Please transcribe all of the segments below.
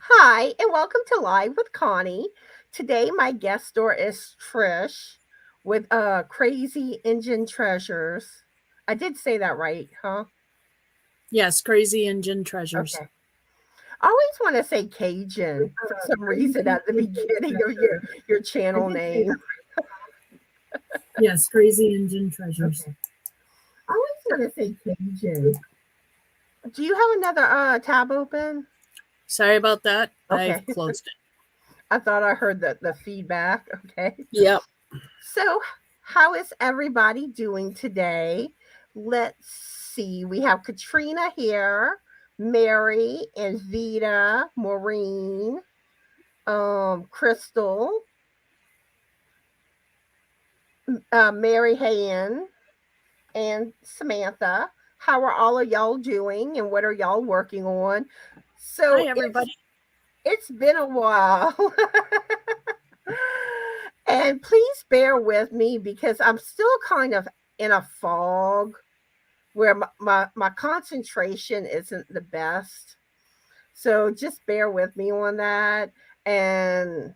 Hi, and welcome to Live with Connie. Today, my guest star is Trish with CrazyInjun Treasures. I did say that right, huh? Yes, CrazyInjun Treasures. Okay. I always want to say Cajun for some reason at the beginning of your channel name. Yes, CrazyInjun Treasures. Okay. I always want to say Cajun. Do you have another tab open? Sorry about that. Okay. I've closed it. I thought I heard the feedback. Okay. Yep. So, how is everybody doing today? Let's see. We have Katrina here, Mary and Vita, Maureen, Crystal, Mary Hayen, and Samantha. How are all of y'all doing and what are y'all working on? Hi, So everybody. it's been a while. And please bear with me because I'm still kind of in a fog where my concentration isn't the best. So just bear with me on that. And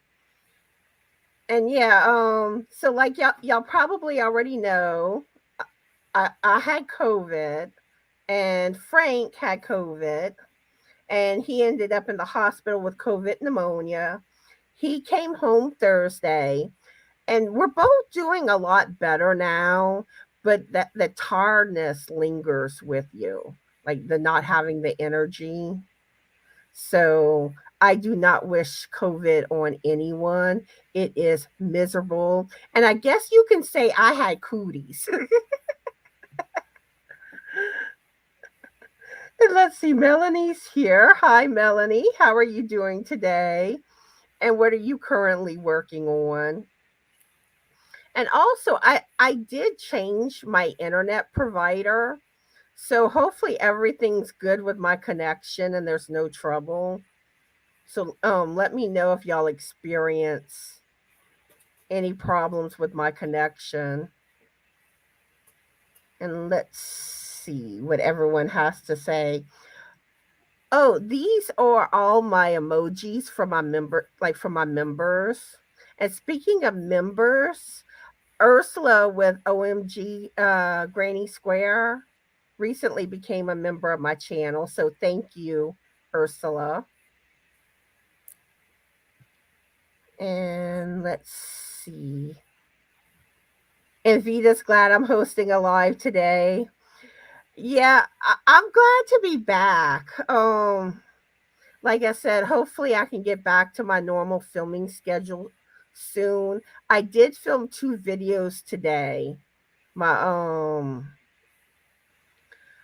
yeah, so like y'all probably already know, I had COVID and Frank had COVID and he ended up in the hospital with COVID pneumonia. He came home Thursday and we're both doing a lot better now, but that the tiredness lingers with you, like the not having the energy. So I do not wish COVID on anyone. It is miserable. And I guess you can say I had cooties. And let's see, Melanie's here. Hi, Melanie. How are you doing today? And what are you currently working on? And also, I did change my internet provider. So hopefully everything's good with my connection and there's no trouble. So let me know if y'all experience any problems with my connection. And let's see what everyone has to say. Oh, these are all my emojis from my from my members. And speaking of members, Ursula with OMG Granny Square recently became a member of my channel. So thank you, Ursula. And let's see. And Vita's glad I'm hosting a live today. Yeah, I'm glad to be back. Like I said, hopefully I can get back to my normal filming schedule soon. I did film 2 videos today. My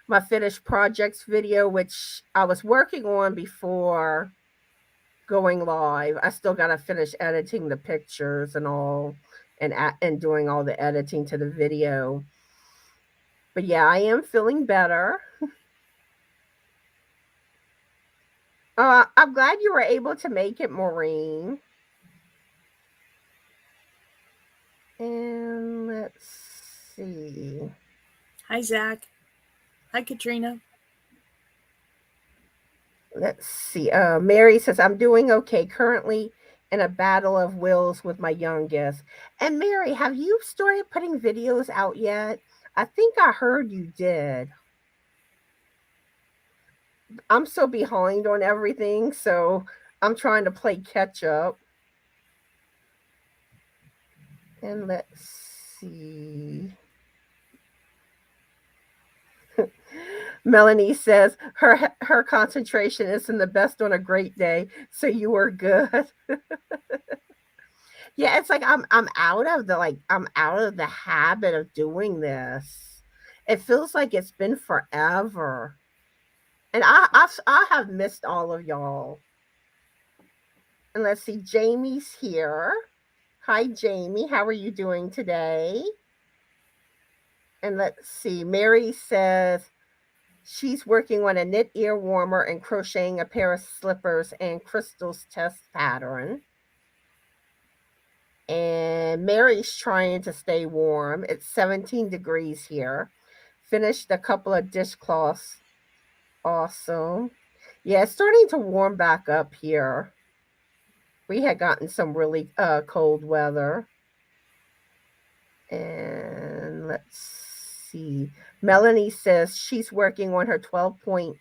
my finished projects video, which I was working on before going live. I still got to finish editing the pictures and all, and doing all the editing to the video. But yeah, I am feeling better. I'm glad you were able to make it, Maureen. And let's see. Hi, Zach. Hi, Katrina. Let's see. Mary says, I'm doing okay. Currently in a battle of wills with my youngest. And Mary, have you started putting videos out yet? I think I heard you did. I'm so behind on everything, so I'm trying to play catch up. And let's see. Melanie says her concentration isn't the best on a great day, so you were good. Yeah, it's like I'm out of I'm out of the habit of doing this. It feels like it's been forever, and I have missed all of y'all. And let's see, Jamie's here. Hi, Jamie. How are you doing today? And let's see, Mary says she's working on a knit ear warmer and crocheting a pair of slippers and Crystal's test pattern. And Mary's trying to stay warm. It's 17 degrees here. Finished a couple of dishcloths. Awesome. Yeah, it's starting to warm back up here. We had gotten some really cold weather. And let's see. Melanie says she's working on her 12-point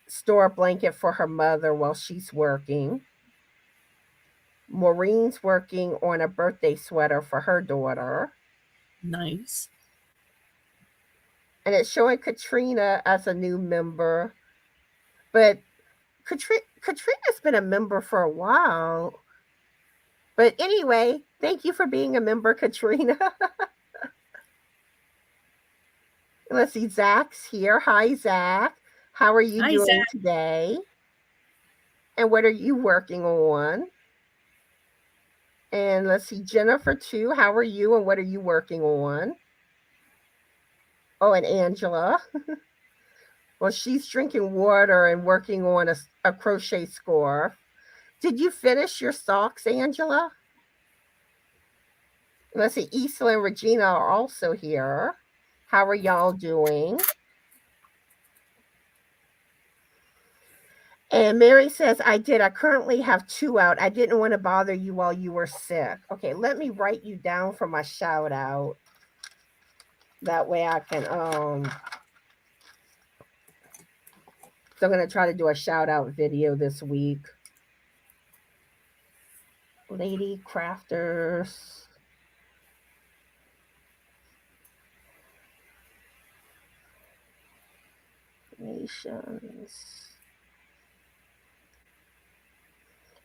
store blanket for her mother while she's working. Maureen's working on a birthday sweater for her daughter. Nice. And it's showing Katrina as a new member. But Katrina's been a member for a while. But anyway, thank you for being a member, Katrina. Let's see, Zach's here. Hi, Zach. How are you Hi, doing Zach. today? And what are you working on? And let's see, Jennifer too. How are you and what are you working on? Oh, and Angela. Well, she's drinking water and working on a crochet scarf. Did you finish your socks, Angela? Let's see, Isla and Regina are also here. How are y'all doing? And Mary says, I did. I currently have 2 out. I didn't want to bother you while you were sick. Okay, let me write you down for my shout out. That way I can, so I'm going to try to do a shout out video this week. Lady Crafters. Nations.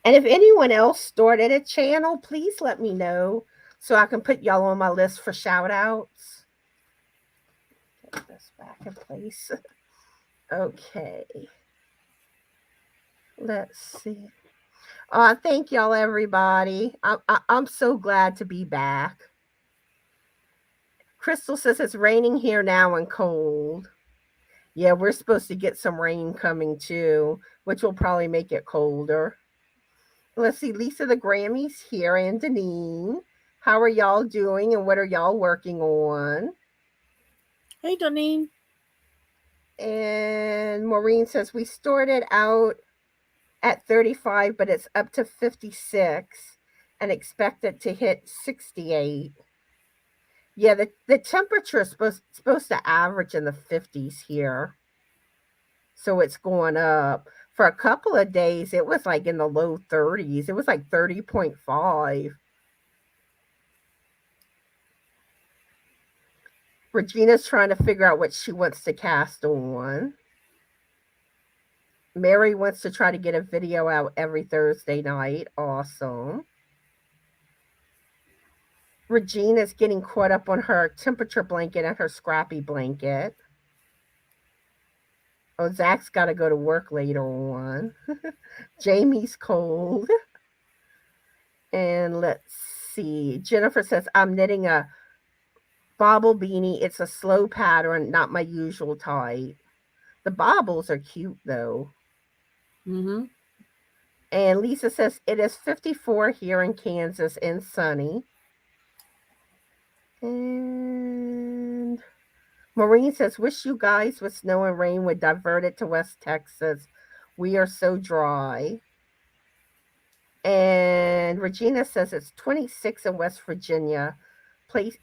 And if anyone else started a channel, please let me know so I can put y'all on my list for shout outs. Get this back in place. Okay. Let's see. Thank y'all, everybody. I'm so glad to be back. Crystal says it's raining here now and cold. Yeah, we're supposed to get some rain coming too, which will probably make it colder. Let's see, Lisa the Grammy's here and Deneen. How are y'all doing and what are y'all working on? Hey, Deneen. And Maureen says we started out at 35, but it's up to 56 and expect it to hit 68. Yeah, the temperature is supposed to average in the 50s here. So it's going up. For a couple of days, it was like in the low 30s. It was like 30.5. Regina's trying to figure out what she wants to cast on. Mary wants to try to get a video out every Thursday night. Awesome. Regina's getting caught up on her temperature blanket and her scrappy blanket. Oh, Zach's got to go to work later on. Jamie's cold. And let's see. Jennifer says, I'm knitting a bobble beanie. It's a slow pattern, not my usual type. The bobbles are cute, though. Mm-hmm. And Lisa says, it is 54 here in Kansas and sunny. And Maureen says, wish you guys with snow and rain would divert it to West Texas. We are so dry. And Regina says it's 26 in West Virginia. Place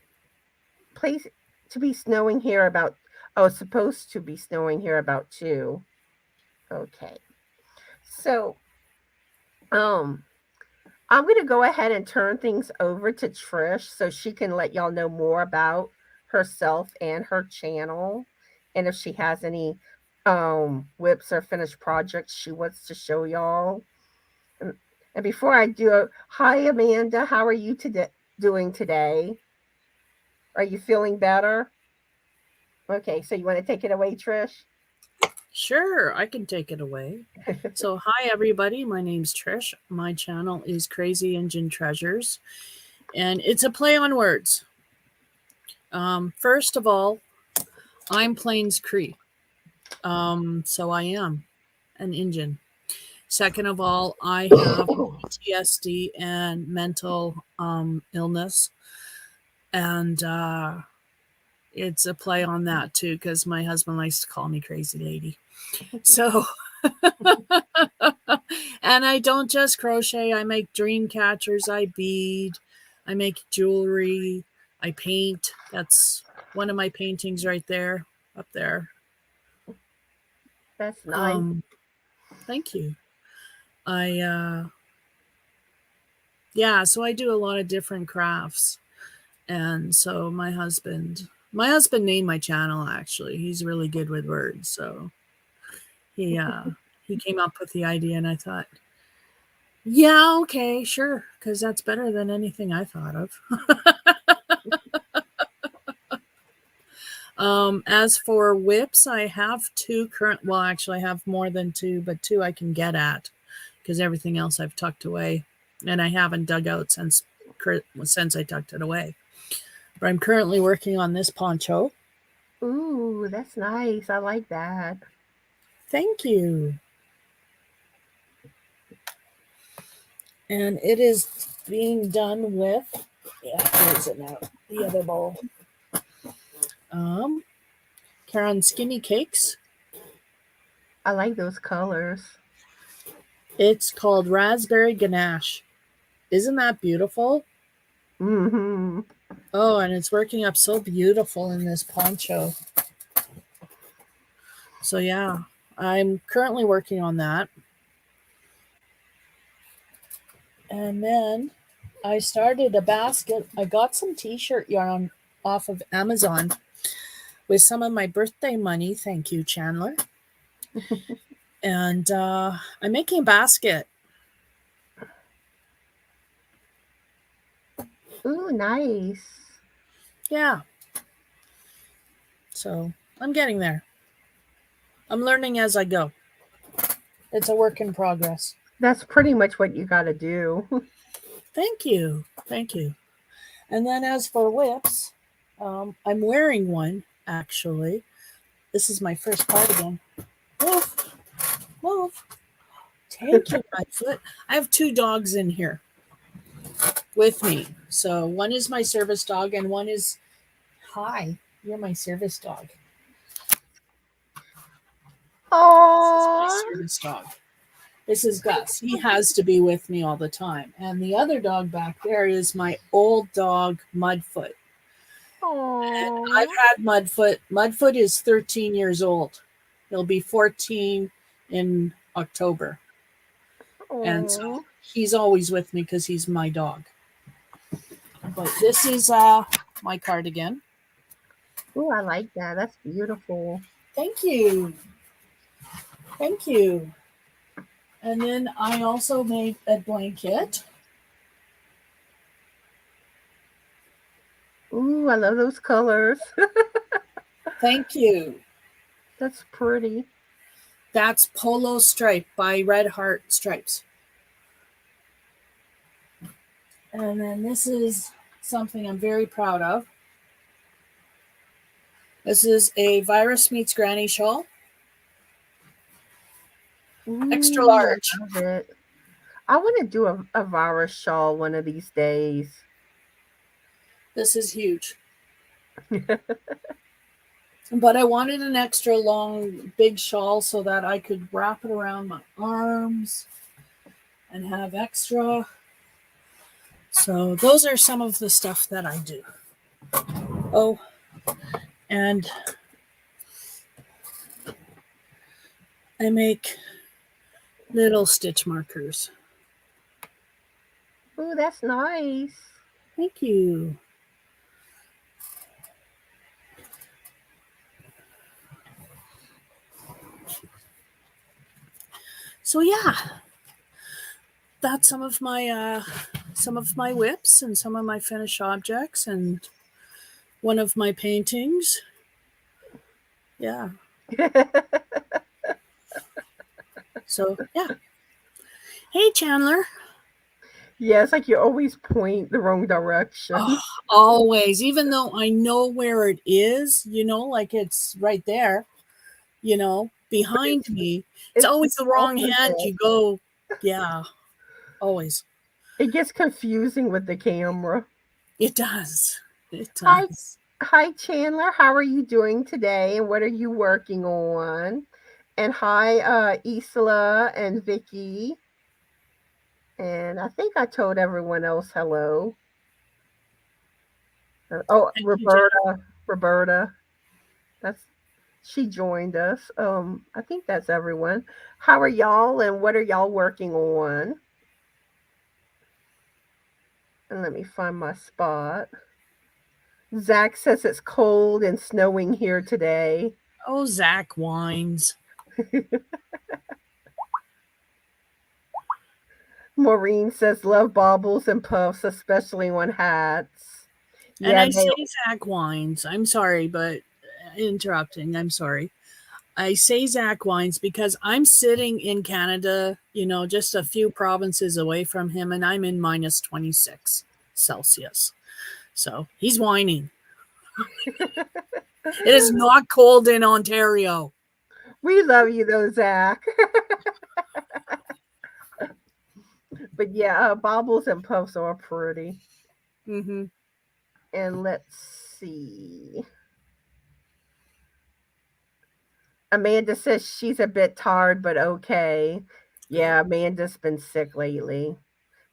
to be snowing here about, it's supposed to be snowing here about 2. Okay. So, I'm going to go ahead and turn things over to Trish so she can let y'all know more about herself and her channel. And if she has any whips or finished projects she wants to show y'all. And before I do, hi, Amanda. How are you doing today? Are you feeling better? Okay, so you want to take it away, Trish? Sure, I can take it away. So, hi, everybody. My name's Trish. My channel is CrazyInjun Treasures, and it's a play on words. First of all, I'm Plains Cree. So I am an Injun. Second of all, I have PTSD and mental illness. And it's a play on that, too, because my husband likes to call me Crazy Lady. So And I don't just crochet. I make dream catchers. I bead. I make jewelry. I paint. That's one of my paintings right there, up there. That's nice. Thank you. Yeah, so I do a lot of different crafts. And so my husband named my channel, actually. He's really good with words. So he came up with the idea, and I thought, yeah, okay, sure, because that's better than anything I thought of. As for whips, I have two current. Well, actually, I have more than two, but two I can get at because everything else I've tucked away, and I haven't dug out since I tucked it away. But I'm currently working on this poncho. Ooh, that's nice. I like that. Thank you. And it is being done with, where is it now? The other bowl. Karen Skinny Cakes. I like those colors. It's called Raspberry Ganache. Isn't that beautiful? Mm-hmm. Oh, and it's working up so beautiful in this poncho. So yeah, I'm currently working on that. And then I started a basket. I got some t-shirt yarn off of Amazon with some of my birthday money. Thank you, Chandler. And I'm making a basket. Ooh, nice. Yeah. So I'm getting there. I'm learning as I go. It's a work in progress. That's pretty much what you got to do. Thank you. Thank you. And then as for whips, I'm wearing one, actually. This is my first cardigan. Move. Move. Thank you, my foot. I have two dogs in here with me. So one is my service dog and one is, hi, you're my service dog. Oh, This is my service dog. This is Gus. He has to be with me all the time. And the other dog back there is my old dog, Mudfoot. oh. I've had Mudfoot. Mudfoot is 13 years old. He'll be 14 in October. And so he's always with me because he's my dog. But this is my cardigan. Ooh, I like that. That's beautiful. Thank you. Thank you. And then I also made a blanket. Ooh, I love those colors. Thank you. That's pretty. That's Polo Stripe by Red Heart Stripes. And then this is something I'm very proud of. This is a Virus Meets Granny shawl. Ooh, Extra large. I love it. I want to do a virus shawl one of these days. This is huge. But I wanted an extra long, big shawl so that I could wrap it around my arms and have extra. So those are some of the stuff that I do. Oh, and I make little stitch markers. Ooh, that's nice. Thank you. So yeah, that's some of my whips and some of my finished objects and one of my paintings. Yeah. So yeah. Hey, Chandler. Yeah, it's like you always point the wrong direction. Oh, always, even though I know where it is, like it's right there, behind me. It's always the wrong hand you go. Yeah, always. It gets confusing with the camera. It does. It does. Hi, Chandler. How are you doing today? And what are you working on? And hi, Isla and Vicky. And I think I told everyone else hello. Oh, Thank you, Jen. Roberta. That's she joined us. I think that's everyone. How are y'all and what are y'all working on? And let me find my spot. Zach says it's cold and snowing here today. Oh, Zach whines. Maureen says love baubles and puffs, especially on hats. And Yeah, I they say Zach whines. I'm sorry, but interrupting. I'm sorry. I say Zach whines because I'm sitting in Canada, just a few provinces away from him, and I'm in minus 26 Celsius. So he's whining. It is not cold in Ontario. we love you though, Zach. But yeah, baubles and puffs are pretty. Mm-hmm. And let's see. Amanda says she's a bit tired, but okay. Yeah, Amanda's been sick lately.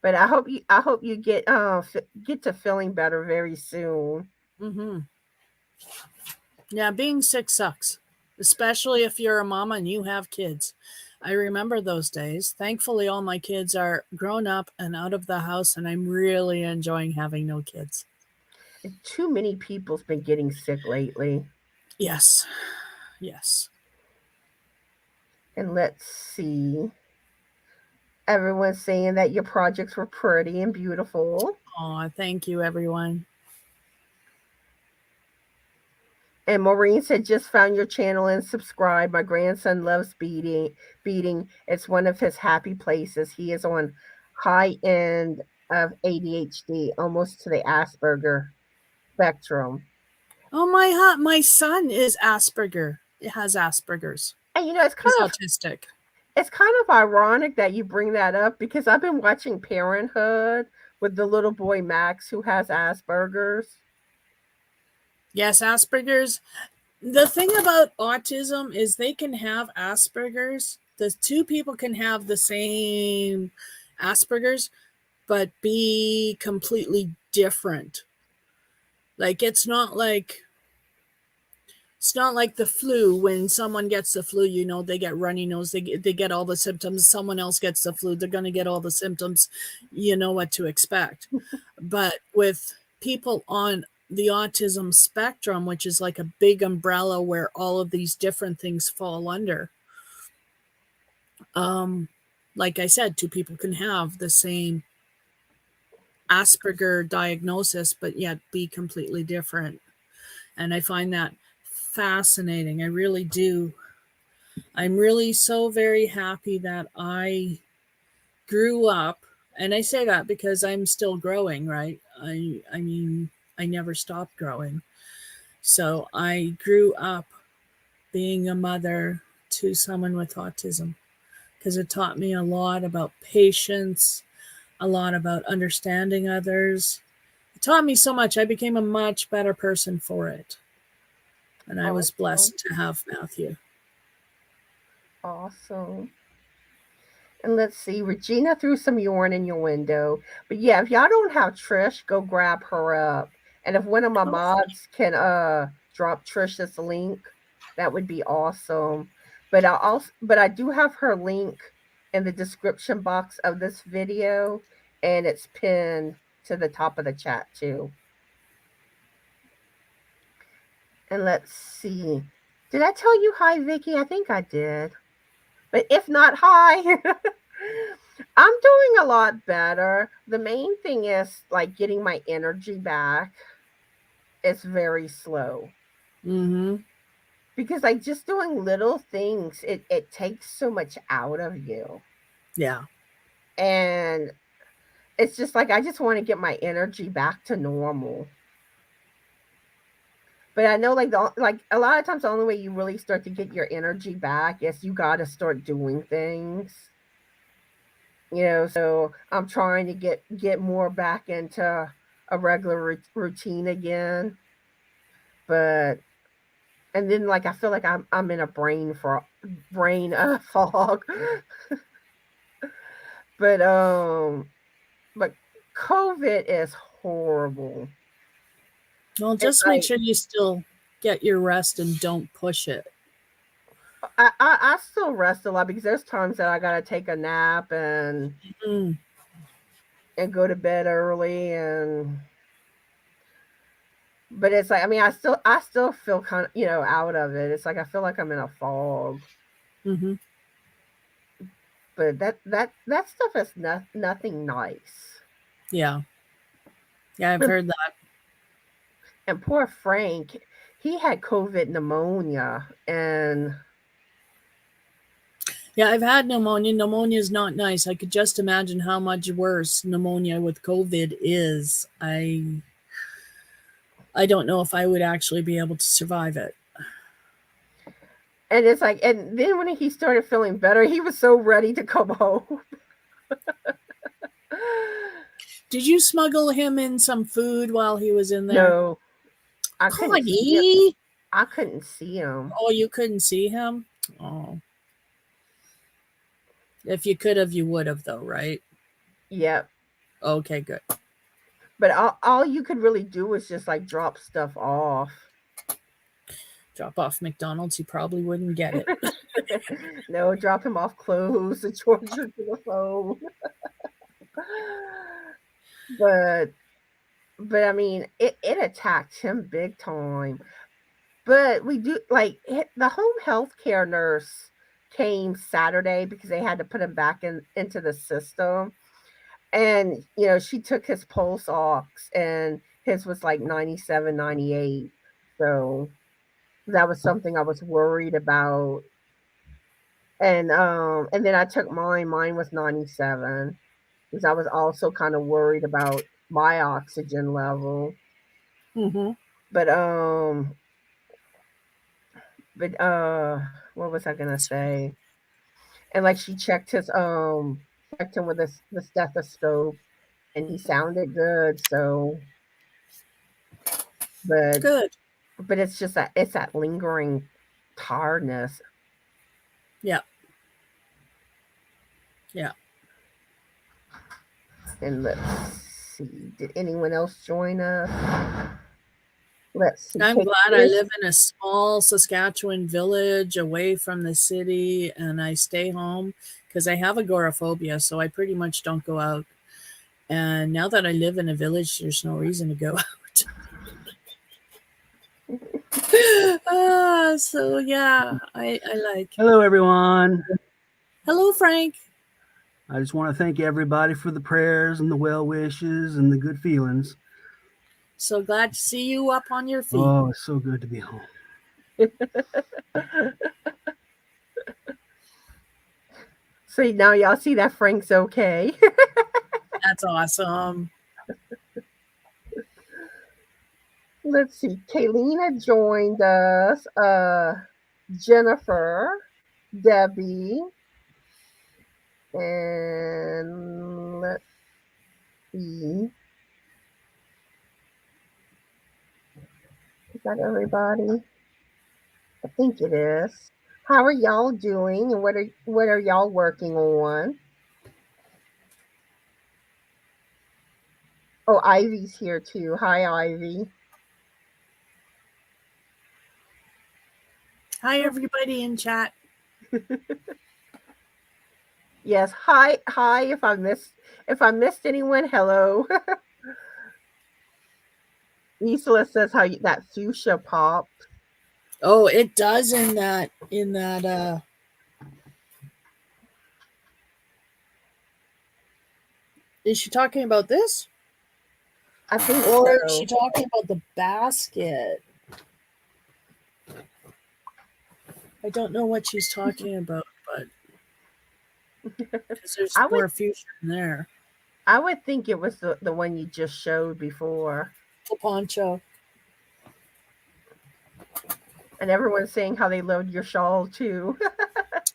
But I hope you get to feeling better very soon. Mm-hmm. Yeah, being sick sucks, especially if you're a mama and you have kids. I remember those days. Thankfully, all my kids are grown up and out of the house, and I'm really enjoying having no kids. Too many people's been getting sick lately. Yes. Yes. And let's see. Everyone's saying that your projects were pretty and beautiful. Oh, thank you, everyone. And Maureen said, just found your channel and subscribe. My grandson loves beating. It's one of his happy places. He is on high end of ADHD, almost to the Asperger spectrum. Oh, my son is Asperger. It has Asperger's. And He's autistic. it's kind of ironic that you bring that up because I've been watching Parenthood with the little boy Max who has Asperger's. Yes, Asperger's. The thing about autism is they can have Asperger's. The two people can have the same Asperger's, but be completely different. Like it's not like the flu. When someone gets the flu, they get runny nose, they get all the symptoms. Someone else gets the flu, they're going to get all the symptoms. You know what to expect. But with people on the autism spectrum, which is like a big umbrella where all of these different things fall under, like I said, two people can have the same Asperger diagnosis, but yet be completely different. And I find that fascinating. I really do. I'm really so very happy that I grew up, and I say that because I'm still growing, right? I mean, I never stopped growing. So I grew up being a mother to someone with autism because it taught me a lot about patience, a lot about understanding others. It taught me so much. I became a much better person for it. And I was Awesome. blessed to have Matthew. Awesome. And let's see, Regina threw some yarn in your window. But yeah, if y'all don't have Trish, go grab her up. And if one of my mods can drop Trish's link, that would be awesome. But I do have her link in the description box of this video, and it's pinned to the top of the chat too. And let's see. Did I tell you hi, Vicky? I think I did. But if not, hi. I'm doing a lot better. The main thing is like getting my energy back. It's very slow Mm-hmm. because like just doing little things, it takes so much out of you. Yeah. And it's just like I just want to get my energy back to normal. But I know like a lot of times the only way you really start to get your energy back is you got to start doing things. So I'm trying to get more back into a regular routine again. But And then like I feel like I'm in a brain fog. But but COVID is horrible. Well, It's just make like sure you still get your rest and don't push it. I still rest a lot because there's times that I gotta take a nap Mm, and go to bed early, and but it's like, I mean, I still feel kind of, out of it. It's like I feel like I'm in a fog. hmm But that stuff is nothing nice. Yeah. Yeah, I've And, heard that. and poor Frank, he had COVID pneumonia, and Yeah, I've had pneumonia. Pneumonia is not nice. I could just imagine how much worse pneumonia with COVID is. I don't know if I would actually be able to survive it. it's like, and then when he started feeling better, he was so ready to come home. Did you smuggle him in some food while he was in there? No, I couldn't see him. Connie! I couldn't see him. Oh, you couldn't see him? Oh. If you could have, you would have, though, right? Yep. Okay, good. But all you could really do was just like drop stuff off. Drop off McDonald's, he probably wouldn't get it. No, drop him off clothes and Georgia to the phone. but but I mean, it attacked him big time. But we do like the home health care nurse came Saturday because they had to put him back into the system. And she took his pulse ox, and his was like 97, 98. So that was something I was worried about. And then I took mine was 97 because I was also kind of worried about my oxygen level. Mm-hmm. But but what was I gonna say? And like she checked him with the stethoscope, and he sounded good. So but Good. but it's that lingering tiredness. Yeah. Yeah. And let's see, did anyone else join us? Let's see. I'm Kate glad I Trish. live in a small Saskatchewan village away from the city and I stay home because I have agoraphobia, so I pretty much don't go out. And now that I live in a village, there's no reason to go out. So yeah, I like. Hello, everyone. Hello, Frank. I just want to thank everybody for the prayers and the well wishes and the good feelings. So glad to see you up on your feet. Oh, it's so good to be home. See, now y'all see that Frank's okay. That's awesome. Let's see. Kaylina joined us. Jennifer, Debbie, and let's see. Is that everybody? I think it is. How are y'all doing, and what are y'all working on? Oh, Ivy's here too. Hi, Ivy. Hi, everybody in chat. Yes. Hi. If I missed anyone, hello. Isla says that fuchsia pop. Oh, it does in that Is she talking about this? I think Or so. is she talking about the basket? I don't know what she's talking about, but because there's more fuchsia in there. I would think it was the one you just showed before. The poncho. And everyone's saying how they loved your shawl too.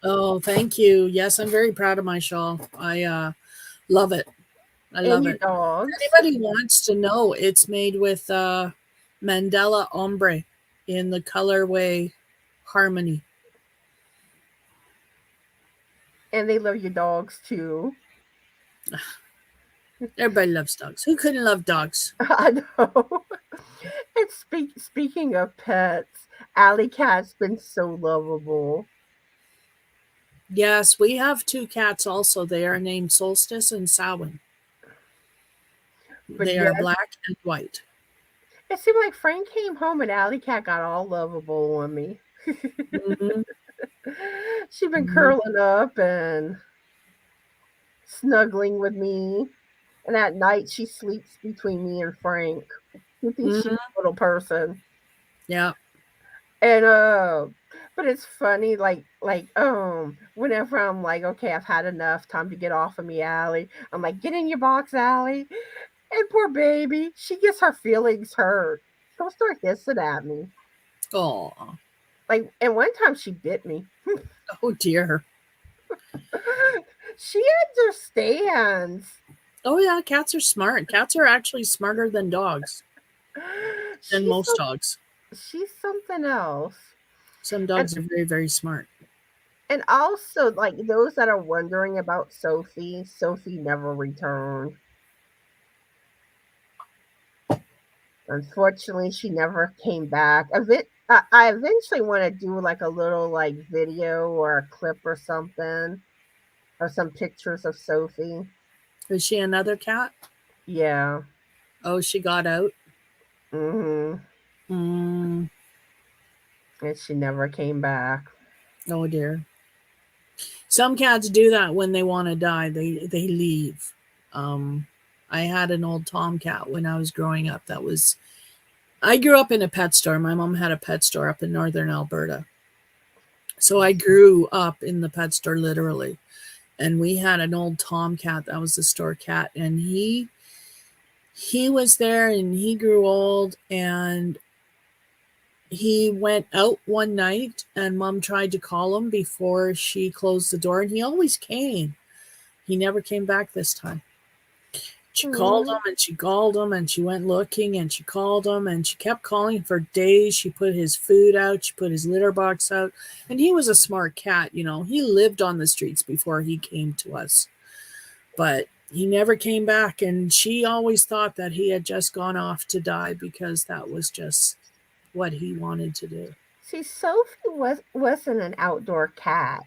Oh, thank you. Yes, I'm very proud of my shawl. I love it. I love it. Dogs. If anybody wants to know, it's made with Mandela ombre. in the colorway Harmony. And they love your dogs too. Everybody loves dogs. Who couldn't love dogs? I know. And speaking of pets, Alley Cat's been so lovable. Yes, we have 2 cats also. They are named Solstice and Samhain. But They are black and white. it seemed like Frank came home and Alley Cat got all lovable on me. Mm-hmm. She's been curling up and snuggling with me. And at night she sleeps between me and Frank. He thinks she's a little person. Yeah. And but it's funny, whenever I'm like, okay, I've had enough, time to get off of me, Allie. I'm like, get in your box, Allie. And poor baby, she gets her feelings hurt. She'll start hissing at me. Oh. Like, and one time she bit me. Oh dear. She understands. Oh yeah, cats are smart. Cats are actually smarter than dogs. Than most dogs. She's something else. Some dogs are very, very smart. And also, like, those that are wondering about Sophie never returned. Unfortunately, she never came back. I eventually want to do like a little like video or a clip or something, or some pictures of Sophie. Is she another cat? Yeah. Oh, she got out? Mm-hmm. Mm. And she never came back. Oh dear. Some cats do that when they want to die. They leave. I had an old tomcat when I was growing up. I grew up in a pet store. My mom had a pet store up in northern Alberta. So I grew up in the pet store literally. And we had an old tomcat that was the store cat. And he was there and he grew old and he went out one night and Mom tried to call him before she closed the door. And he always came. He never came back this time. She called him and she called him and she went looking and she called him and she kept calling for days. She put his food out. She put his litter box out. And he was a smart cat. You know, he lived on the streets before he came to us. But he never came back. And she always thought that he had just gone off to die because that was just what he wanted to do. See, Sophie wasn't an outdoor cat.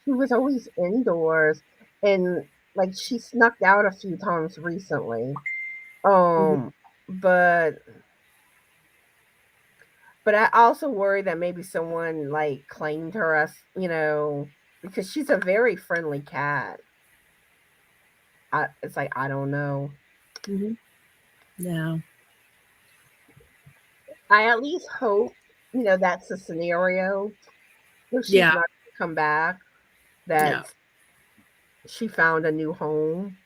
She was always indoors, and like she snuck out a few times recently. But I also worry that maybe someone like claimed her as, because she's a very friendly cat. It's like, I don't know. Mm-hmm. Yeah. I at least hope, that's the scenario. If she's not going to come back, that she found a new home.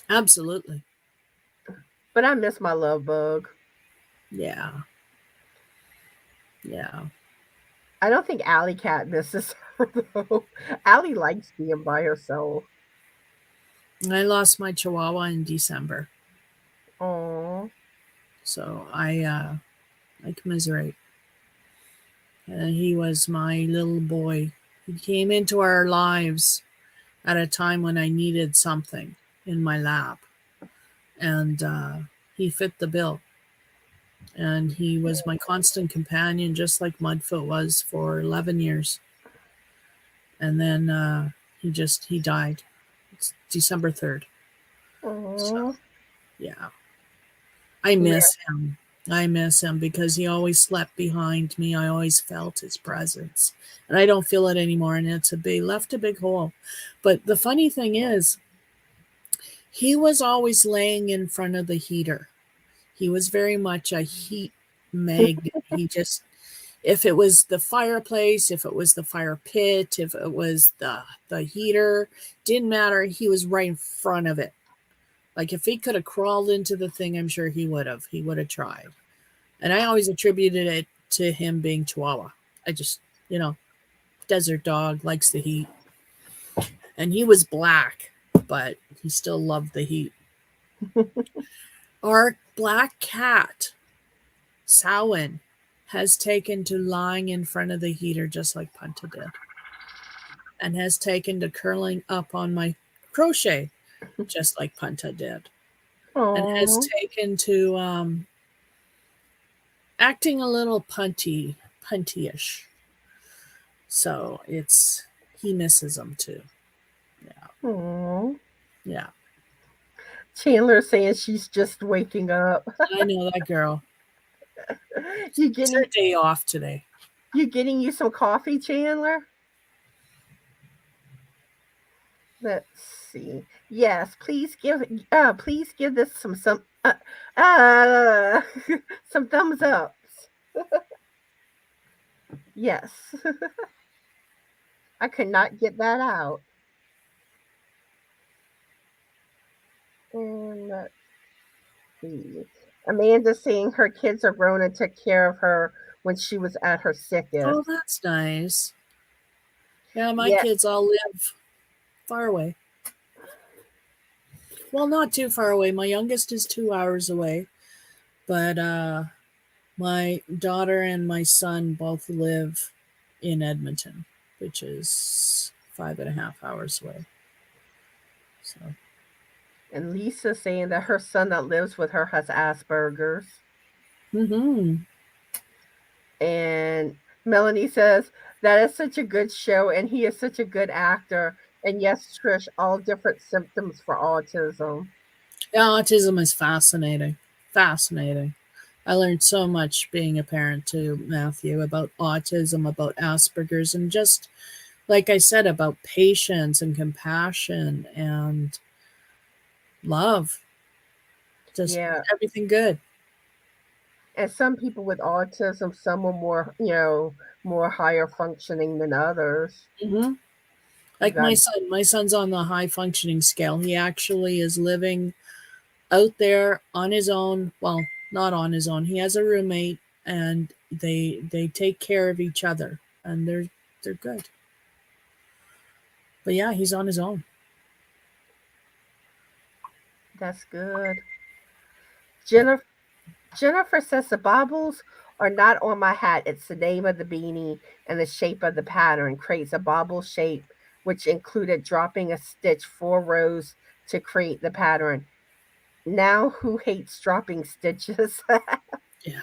Absolutely. But I miss my love bug. Yeah. Yeah. I don't think Alley Cat misses her, though. Allie likes being by herself. I lost my Chihuahua in December. Aww. So I commiserate. He was my little boy. He came into our lives at a time when I needed something in my lap. And he fit the bill. And he was my constant companion, just like Mudfoot was for 11 years. And then he died. It's December 3rd. So, yeah. I miss him. I miss him because he always slept behind me. I always felt his presence. And I don't feel it anymore. And left a big hole. But the funny thing is, he was always laying in front of the heater. He was very much a heat magnet. If it was the fireplace, if it was the fire pit, if it was the heater, didn't matter. He was right in front of it. Like if he could have crawled into the thing, I'm sure he would have. He would have tried. And I always attributed it to him being Chihuahua. I just, desert dog, likes the heat. And he was black, but he still loved the heat. Our black cat, Samhain, has taken to lying in front of the heater just like Punta did, and has taken to curling up on my crochet just like Punta did, and has Oh, taken to acting a little puntyish. So he misses them too. Yeah, oh. yeah. Chandler saying she's just waking up. I know that girl. You It's her getting day off today. you some coffee, Chandler? Let's see. Yes, please give this uh some thumbs ups. Yes. I could not get that out. And let's see. Amanda saying her kids are grown and took care of her when she was at her sickest. Oh, that's nice. Yeah, my Yeah. kids all live far away. Well, not too far away. My youngest is 2 hours away, but my daughter and my son both live in Edmonton, which is 5.5 hours away. So, And Lisa saying that her son that lives with her has Asperger's. And Melanie says that is such a good show, and he is such a good actor. And yes, Trish, all different symptoms for autism. yeah, autism is fascinating. Fascinating. I learned so much being a parent to Matthew about autism, about Asperger's, and just like I said, about patience and compassion and love. Just Yeah. everything good. And some people with autism, some are more, more higher functioning than others. Hmm. You Like got my son's on the high functioning scale. He actually is living out there on his own. Well, not on his own. He has a roommate, and they take care of each other, and they're good. But yeah, he's on his own. that's good. Jennifer Jennifer says the bobbles are not on my hat. It's the name of the beanie and the shape of the pattern creates a bobble shape, which included dropping a stitch 4 rows to create the pattern. Now, who hates dropping stitches? Yeah.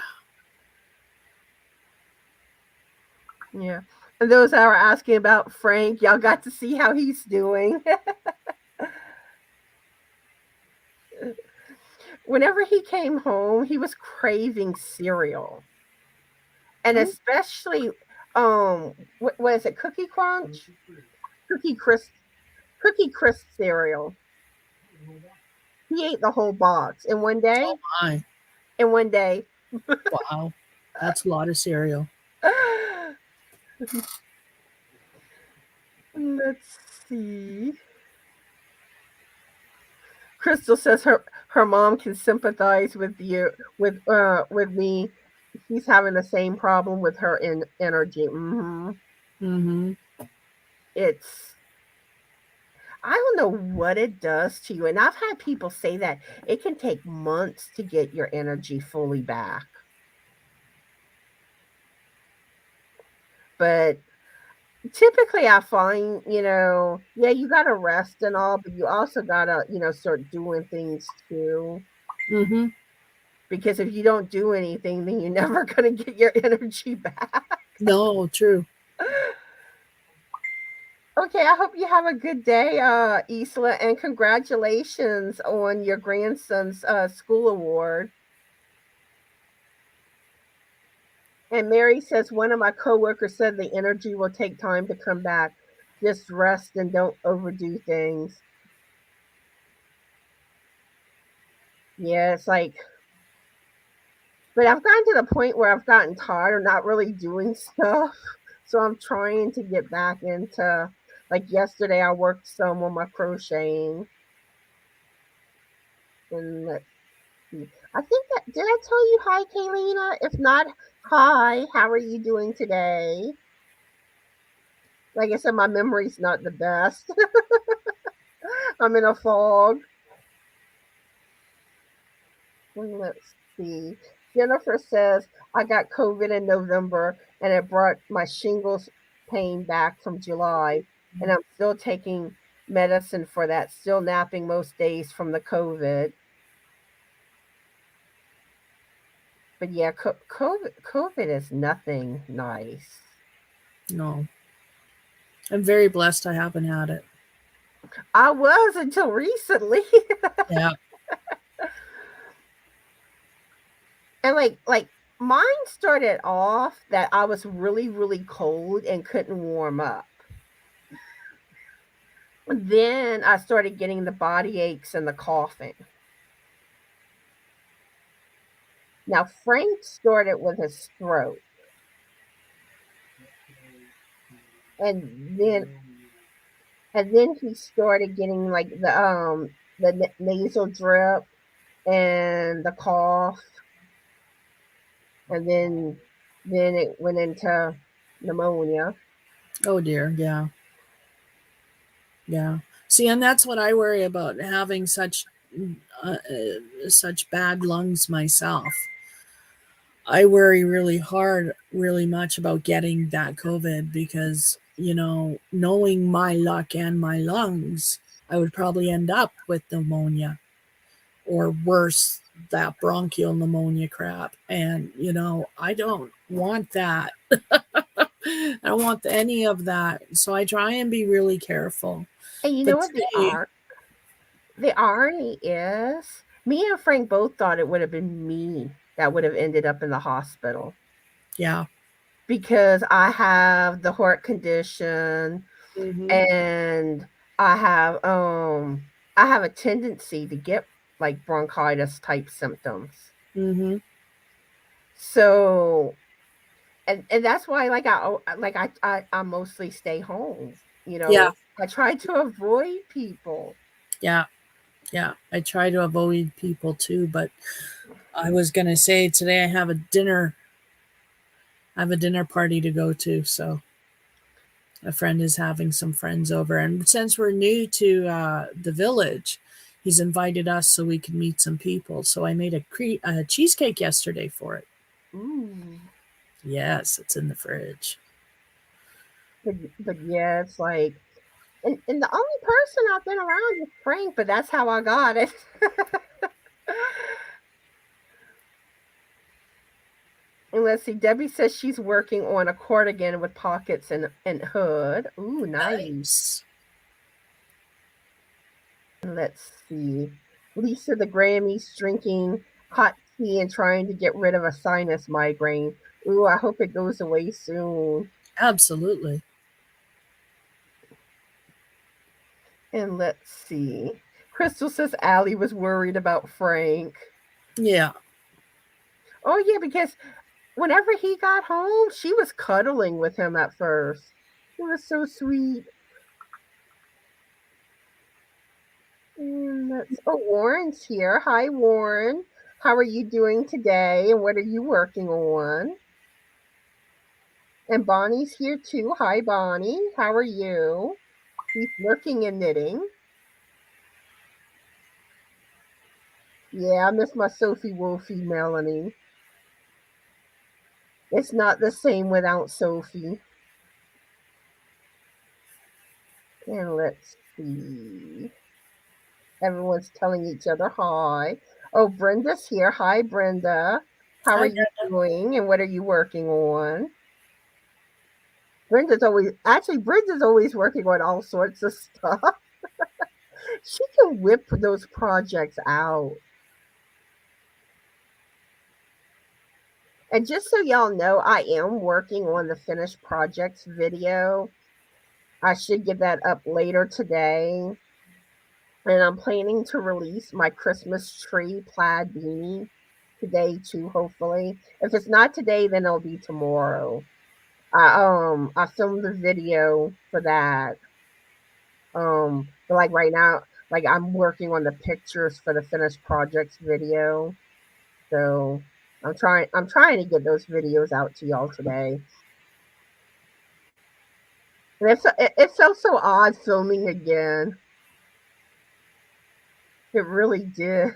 Yeah. And those that were asking about Frank, y'all got to see how he's doing. Whenever he came home, he was craving cereal. And Oh, especially what is it, Cookie Crunch? Cookie Crisp Cookie Crisp cereal. He ate the whole box in one day. oh my. In one day. Wow. That's a lot of cereal. Let's see. Crystal says her mom can sympathize with you with me. She's having the same problem with her energy. Mm-hmm. It's I don't know what it does to you, and I've had people say that it can take months to get your energy fully back. But typically I find, yeah, you gotta rest and all, but you also gotta, start doing things too. Mm-hmm. Because if you don't do anything, then you're never gonna get your energy back. No, true. Okay, I hope you have a good day, Isla, and congratulations on your grandson's school award. And Mary says one of my coworkers said the energy will take time to come back. Just rest and don't overdo things. Yeah, it's like, but I've gotten to the point where I've gotten tired of not really doing stuff. So I'm trying to get back into, like yesterday, I worked some on my crocheting. And let's see. I think that, did I tell you hi, Kaylina? If not, hi, how are you doing today? Like I said, my memory's not the best. I'm in a fog. And let's see. Jennifer says, I got COVID in November and it brought my shingles pain back from July. And I'm still taking medicine for that, still napping most days from the COVID. But yeah, COVID is nothing nice. No. I'm very blessed I haven't had it. I was until recently. Yeah. And like mine started off that I was really, really cold and couldn't warm up. Then I started getting the body aches and the coughing. Now Frank started with a stroke. And then he started getting like the nasal drip and the cough. And then it went into pneumonia. Oh dear. Yeah. Yeah. See, and that's what I worry about, having such bad lungs myself. I worry really much about getting that COVID because, knowing my luck and my lungs, I would probably end up with pneumonia or worse, that bronchial pneumonia crap. And, I don't want that. I don't want any of that. So I try and be really careful. And you But know what today, the irony is? Me and Frank both thought it would have been me that would have ended up in the hospital. yeah. Because I have the heart condition Mm-hmm. and I have a tendency to get like bronchitis type symptoms. Mm-hmm. So and that's why I mostly stay home. Yeah. I try to avoid people. Yeah. Yeah. I try to avoid people too, but I was going to say today I have a dinner party to go to. So a friend is having some friends over. And since we're new to the village, he's invited us so we can meet some people. So I made a cheesecake yesterday for it. Ooh. Yes, it's in the fridge. But yeah, it's like and the only person I've been around is Frank, but that's how I got it. And let's see, Debbie says she's working on a cardigan with pockets and hood. Ooh, nice. And let's see. Lisa the Grammys drinking hot tea and trying to get rid of a sinus migraine. Ooh, I hope it goes away soon. Absolutely. And let's see. Crystal says Allie was worried about Frank. Yeah. Oh, yeah, because whenever he got home, she was cuddling with him at first. It was so sweet. And Warren's here. Hi, Warren. How are you doing today? And what are you working on? And Bonnie's here too. Hi, Bonnie. How are you? She's working and knitting. Yeah, I miss my Sophie Wolfie, Melanie. It's not the same without Sophie. And let's see. Everyone's telling each other hi. Oh, Brenda's here. Hi, Brenda. How are you doing? And what are you working on? Brenda's always working on all sorts of stuff. She can whip those projects out. And just so y'all know, I am working on the finished projects video. I should get that up later today. And I'm planning to release my Christmas tree plaid beanie today too, hopefully. If it's not today, then it'll be tomorrow. I filmed the video for that. But like right now, like I'm working on the pictures for the finished projects video. So I'm trying to get those videos out to y'all today. And it felt so odd filming again. It really did.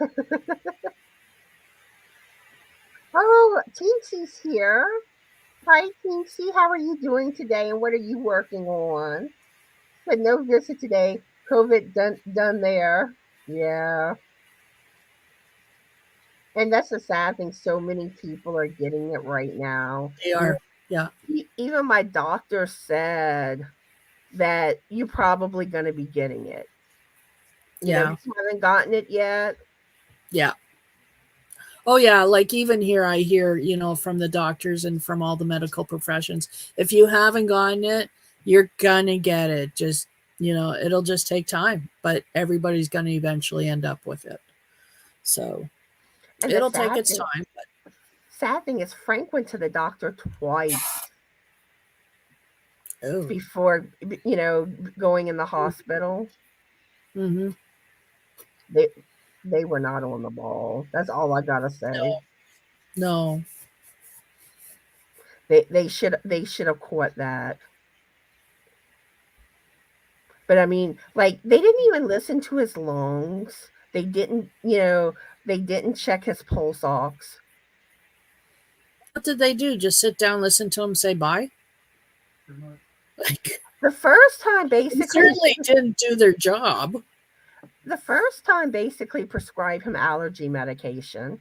Oh, Teensy's here. Hi, Teensy. How are you doing today, and what are you working on? But no visit today. COVID done there. Yeah, and that's the sad thing. So many people are getting it right now. They are. Yeah. Even my doctor said that you're probably going to be getting it. Yeah. If you haven't gotten it yet. Yeah. Oh yeah, like even here I hear, from the doctors and from all the medical professions, if you haven't gotten it, you're gonna get it. Just, it'll just take time, but everybody's gonna eventually end up with it. So And the it'll take its time. sad thing is Frank went to the doctor twice Oh. before, going in the hospital. Mm-hmm. They they were not on the ball. That's all I gotta say. No. They should have caught that. But I mean, like they didn't even listen to his lungs. They didn't check his pulse ox. What did they do? Just sit down, listen to him say bye? Like, The first time they basically certainly didn't do their job. prescribed him allergy medication.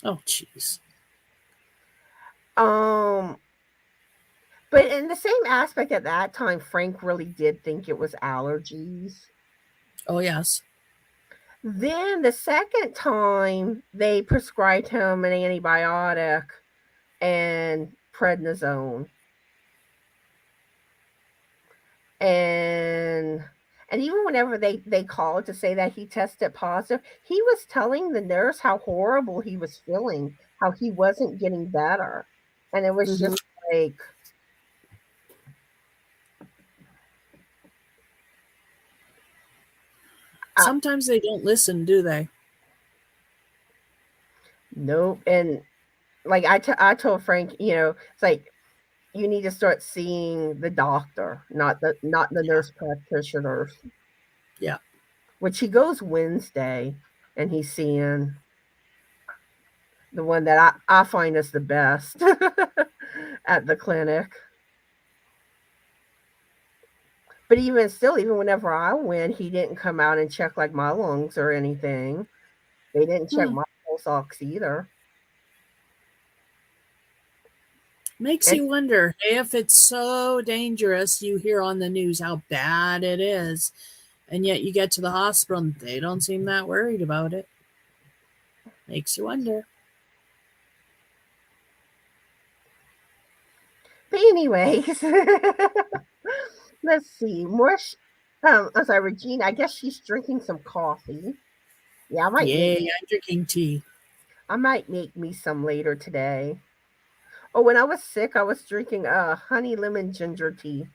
Oh, jeez. But in the same aspect at that time, Frank really did think it was allergies. Oh, yes. Then the second time, they prescribed him an antibiotic and prednisone. And even whenever they called to say that he tested positive, he was telling the nurse how horrible he was feeling, how he wasn't getting better. And it was just like, sometimes they don't listen, do they? nope. And like I told Frank, it's like you need to start seeing the doctor, not the nurse practitioners. Yeah. Which he goes Wednesday, and he's seeing the one that I find is the best at the clinic. But even still, even whenever I went, he didn't come out and check like my lungs or anything. They didn't check my pulse ox either. Makes And you wonder if it's so dangerous. You hear on the news how bad it is, and yet you get to the hospital and they don't seem that worried about it. Makes you wonder. but anyways, let's see more. I'm sorry, Regina. I guess she's drinking some coffee. Yeah, Yay, I'm drinking tea. I might make me some later today. Oh, when I was sick, I was drinking honey lemon ginger tea.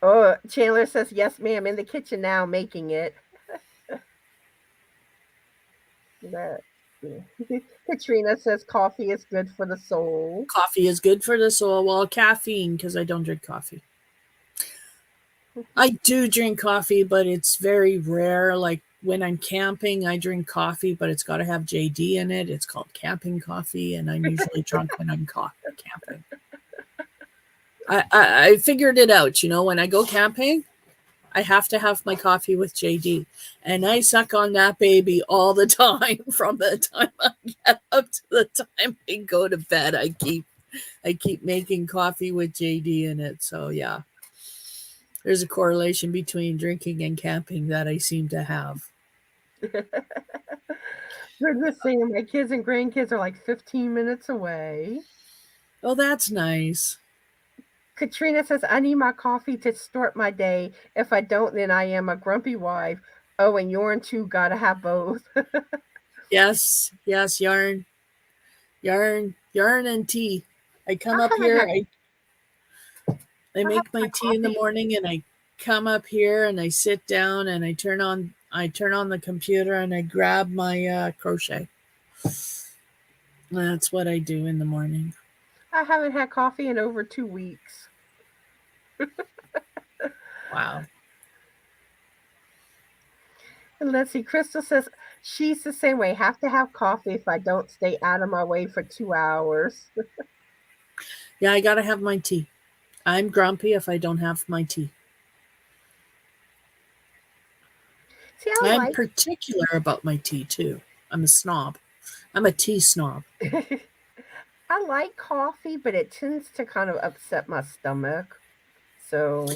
Oh, Chandler says, yes, ma'am, in the kitchen now making it. Katrina says, coffee is good for the soul. Coffee is good for the soul. Well, caffeine, because I don't drink coffee. I do drink coffee, but it's very rare. Like when I'm camping, I drink coffee, but it's got to have JD in it. It's called camping coffee, and I'm usually drunk when I'm camping. I figured it out. When I go camping, I have to have my coffee with JD, and I suck on that baby all the time. From the time I get up to the time I go to bed, I keep making coffee with JD in it. So yeah, there's a correlation between drinking and camping that I seem to have. Goodness saying my kids and grandkids are like 15 minutes away. Oh, that's nice. Katrina says, I need my coffee to start my day. If I don't, then I am a grumpy wife. Oh, and yarn too, gotta have both. Yes, yarn and tea. I come I up haven't here, had I make my tea in the coffee. morning, and I come up here and I sit down and I turn on the computer and I grab my crochet. That's what I do in the morning. I haven't had coffee in over 2 weeks. Wow. And let's see, Crystal says she's the same way. Have to have coffee if I don't stay out of my way for 2 hours. Yeah, I got to have my tea. I'm grumpy if I don't have my tea. See, I I'm like particular about my tea, too. I'm a snob. I'm a tea snob. I like coffee, but it tends to kind of upset my stomach. So,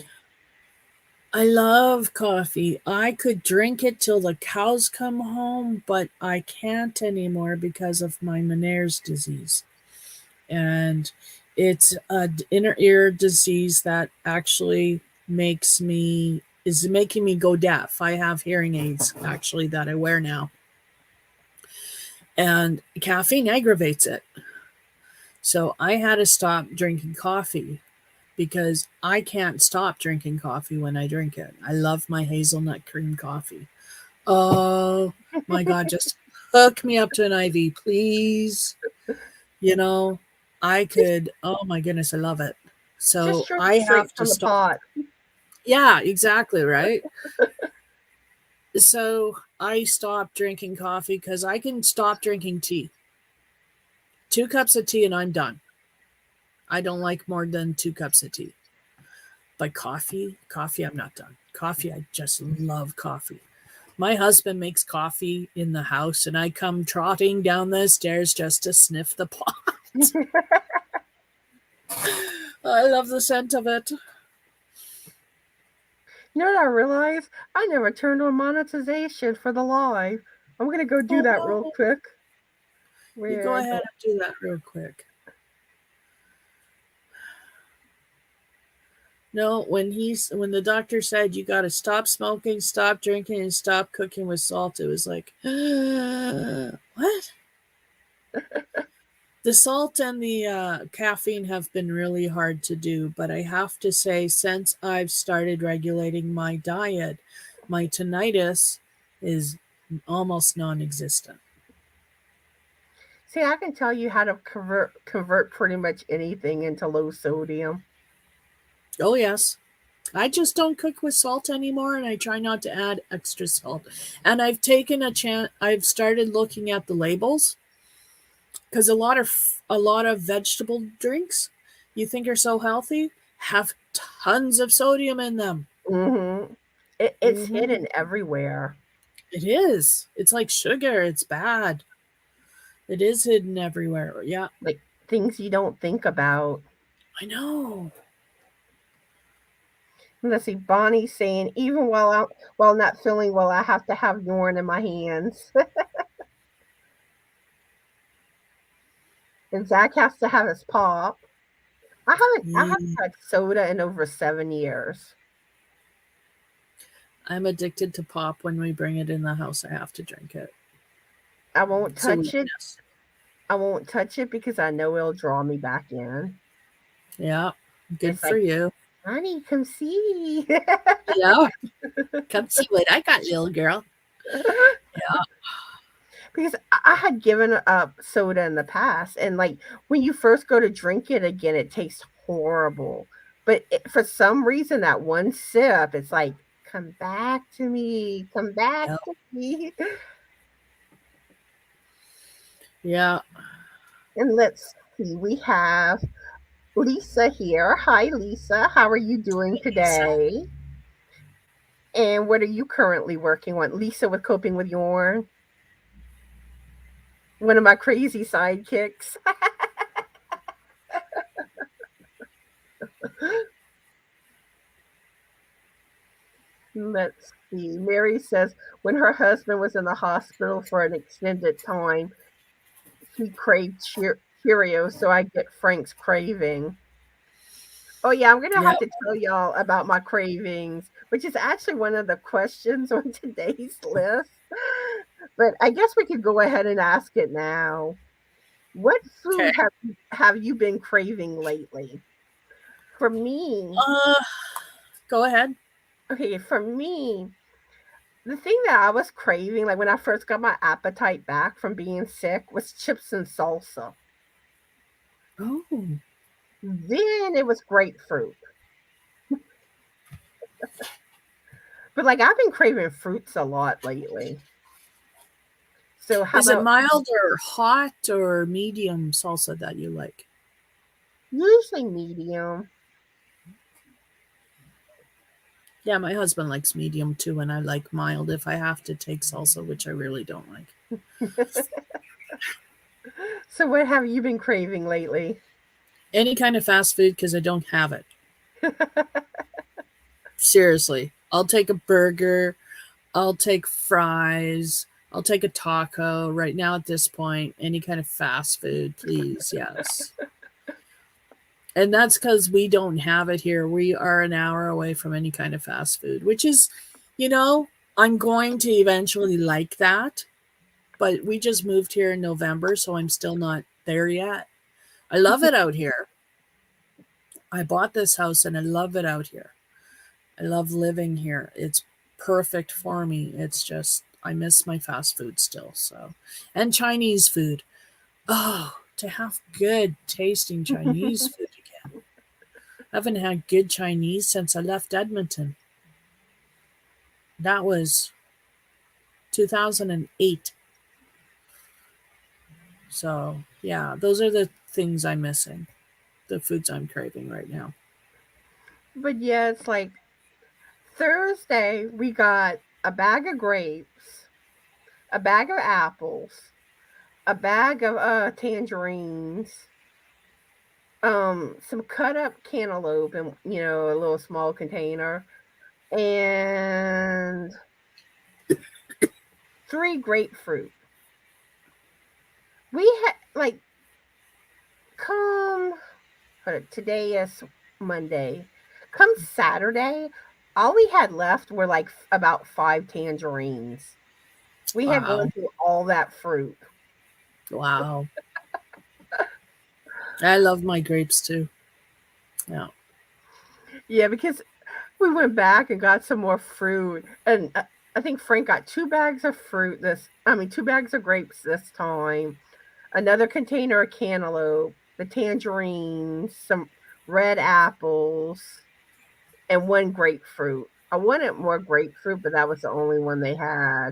I love coffee. I could drink it till the cows come home, but I can't anymore because of my Meniere's disease. And it's an inner ear disease that actually is making me go deaf. I have hearing aids actually that I wear now. And caffeine aggravates it. So I had to stop drinking coffee because I can't stop drinking coffee when I drink it. I love my hazelnut cream coffee. Oh my God, just hook me up to an IV, please. You know, I could, oh my goodness, I love it. just So drink I straight have to from the stop. pot. Yeah, exactly, right? So I stopped drinking coffee because I can stop drinking tea. 2 cups of tea and I'm done. I don't like more than 2 cups of tea. But coffee, I'm not done. Coffee, I just love coffee. My husband makes coffee in the house and I come trotting down the stairs just to sniff the pot. I love the scent of it. You know what I realized? I never turned on monetization for the live. I'm gonna go do Oh that real no. quick. You go Where ahead do and do that real quick. No, when the doctor said you got to stop smoking, stop drinking, and stop cooking with salt, it was like, what? The salt and the caffeine have been really hard to do, but I have to say, since I've started regulating my diet, my tinnitus is almost non-existent. See, I can tell you how to convert pretty much anything into low sodium. Oh yes. I just don't cook with salt anymore and I try not to add extra salt. And I've taken a chance, I've started looking at the labels because a lot of vegetable drinks you think are so healthy have tons of sodium in them. Mm-hmm. It's Hmm. hidden everywhere. It is. It's like sugar. It's bad. It is hidden everywhere. Yeah, Like things you don't think about. I know. Let's see, Bonnie saying, even while not feeling well, I have to have yarn in my hands. And Zach has to have his pop. I haven't Yeah. had soda in over 7 years. I'm addicted to pop. When we bring it in the house, I have to drink it. I won't It's a touch it. weakness. I won't touch it because I know it'll draw me back in. Yeah. Good It's for like, you. honey, come see. Yeah. Come see what I got, little girl. Yeah. Because I had given up soda in the past, and like when you first go to drink it again, it tastes horrible. But for some reason, that one sip, it's like, come back to me, come back Yeah. to me. Yeah. And let's see, we have Lisa here. Hi, Lisa. How are you doing So, today? And what are you currently working on? Lisa with Coping with Yarn, one of my crazy sidekicks. Let's see. Mary says when her husband was in the hospital for an extended time, he craved Cheerios, so I get Frank's craving. Oh yeah, I'm gonna yeah. have to tell y'all about my cravings, which is actually one of the questions on today's list. But I guess we could go ahead and ask it now. What Okay. food have you been craving lately? For me, Uh, Go ahead. okay, for me, the thing that I was craving, like when I first got my appetite back from being sick, was chips and salsa. Oh, Then it was grapefruit. But like I've been craving fruits a lot lately. So how Is it about mild or hot or medium salsa that you like? usually medium? Yeah, my husband likes medium too, and I like mild if I have to take salsa, which I really don't like. So what have you been craving lately? Any kind of fast food because I don't have it. Seriously, I'll take a burger, I'll take fries, I'll take a taco. Right now, at this point, any kind of fast food, please, yes. And that's because we don't have it here. We are an hour away from any kind of fast food, which is, you know, I'm going to eventually like that. But we just moved here in November, so I'm still not there yet. I love it out here. I bought this house and I love it out here. I love living here. It's perfect for me. It's just, I miss my fast food still. So, and Chinese food. Oh, to have good tasting Chinese food again. I haven't had good Chinese since I left Edmonton. That was 2008. So, yeah, those are the things I'm missing. The foods I'm craving right now. But yeah, it's like Thursday we got a bag of grapes, a bag of apples, a bag of tangerines, some cut up cantaloupe in a little small container, and 3 grapefruit. We had like come today is Monday. Come Saturday, all we had left were like about 5 tangerines. We had Wow. gone through all that fruit. Wow. I love my grapes too. Yeah. Yeah, because we went back and got some more fruit, and I think Frank got 2 bags of fruit 2 bags of grapes this time, another container of cantaloupe, the tangerines, some red apples, and 1 grapefruit. I wanted more grapefruit, but that was the only one they had.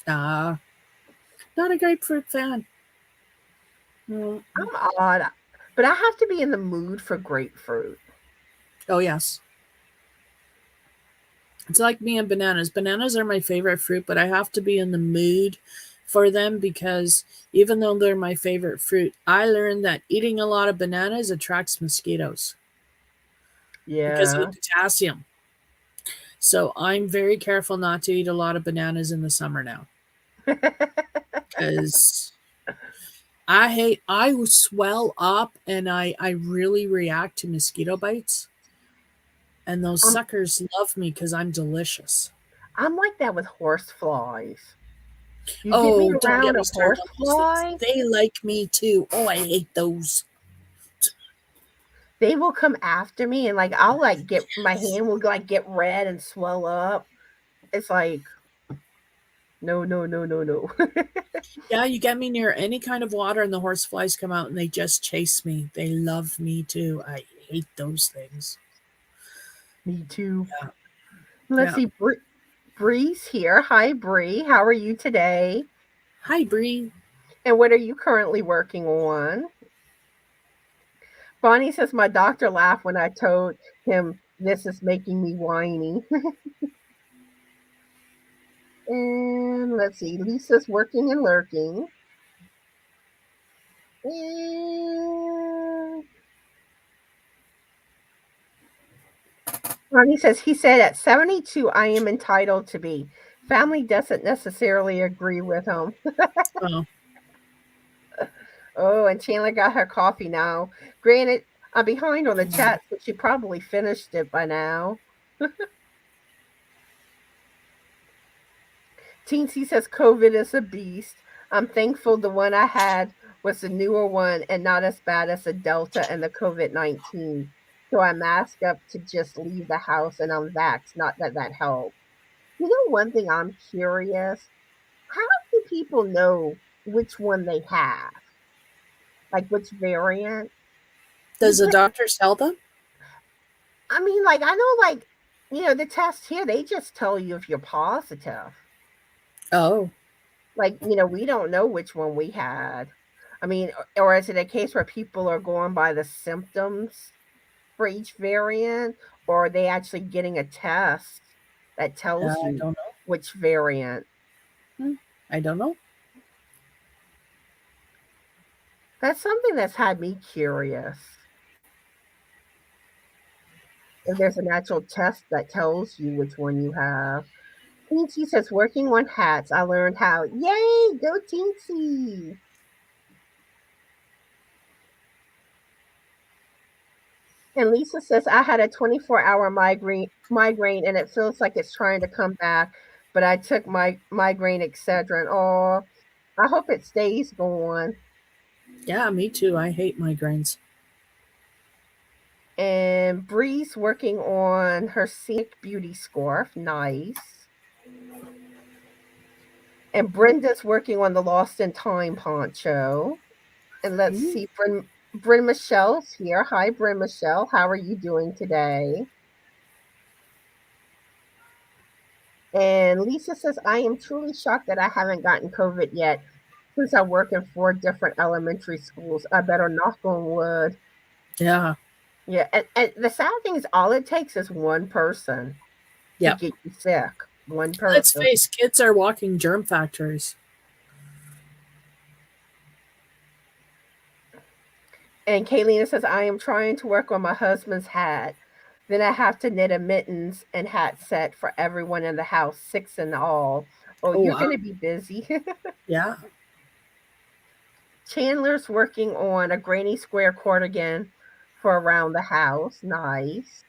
Ah, not a grapefruit fan. Mm. I'm odd, but I have to be in the mood for grapefruit. Oh, yes. It's like me and bananas. Bananas are my favorite fruit, but I have to be in the mood for them because even though they're my favorite fruit, I learned that eating a lot of bananas attracts mosquitoes because of the Yeah. potassium. So I'm very careful not to eat a lot of bananas in the summer now because I swell up and I really react to mosquito bites. And those I'm suckers love me because I'm delicious. I'm like that with horse flies. You get me Oh, don't get around me a started on those things. horsefly, They like me too. Oh, I hate those. they will come after me and like I'll like get my Yes. hand will like get red and swell up. It's like no, no, no, no, no. Yeah, you get me near any kind of water and the horseflies come out and they just chase me. They love me too. I hate those things. Me too. Yeah. Let's Yeah. see. Bree's here. Hi, Bree. How are you today? Hi, Bree. And what are you currently working on? Bonnie says my doctor laughed when I told him this is making me whiny. And let's see. Lisa's working and lurking. And Bonnie says he said at 72 I am entitled to be. Family doesn't necessarily agree with him. Oh, Oh, and Chandler got her coffee now. Granted, I'm behind on the chat, so she probably finished it by now. Teensy says COVID is a beast. I'm thankful the one I had was the newer one and not as bad as the Delta and the COVID-19. So I mask up to just leave the house and I'm vaxxed. Not that that helped. You know, one thing I'm curious, how do people know which one they have? Like which variant? does the Because doctor tell them? I mean, like I know, like The test here, they just tell you if you're positive. Oh, Like, we don't know which one we had. I mean, or is it a case where people are going by the symptoms for each variant, or are they actually getting a test that tells I you don't know. which variant? I don't know. That's something that's had me curious. If there's an actual test that tells you which one you have. Teensy says, working on hats, I learned how. Yay, go Teensy. And Lisa says, I had a 24-hour migraine and it feels like it's trying to come back, but I took my migraine Excedrin. Oh, I hope it stays going. Yeah, me too. I hate migraines. And Bree's working on her scenic beauty scarf. Nice. And Brenda's working on the Lost in Time poncho. And let's Mm. see, Bryn Michelle's here. Hi, Bryn Michelle. How are you doing today? And Lisa says, I am truly shocked that I haven't gotten COVID yet since I work in 4 different elementary schools. I better knock on wood. Yeah. Yeah, and the sad thing is all it takes is one person to Yep. get you sick. One Let's person. face, kids are walking germ factories. And Kaylina says, I am trying to work on my husband's hat. Then I have to knit a mittens and hat set for everyone in the house, 6 in all. Oh, Oh, you're wow. going to be busy. Yeah. Chandler's working on a granny square cardigan for around the house. Nice.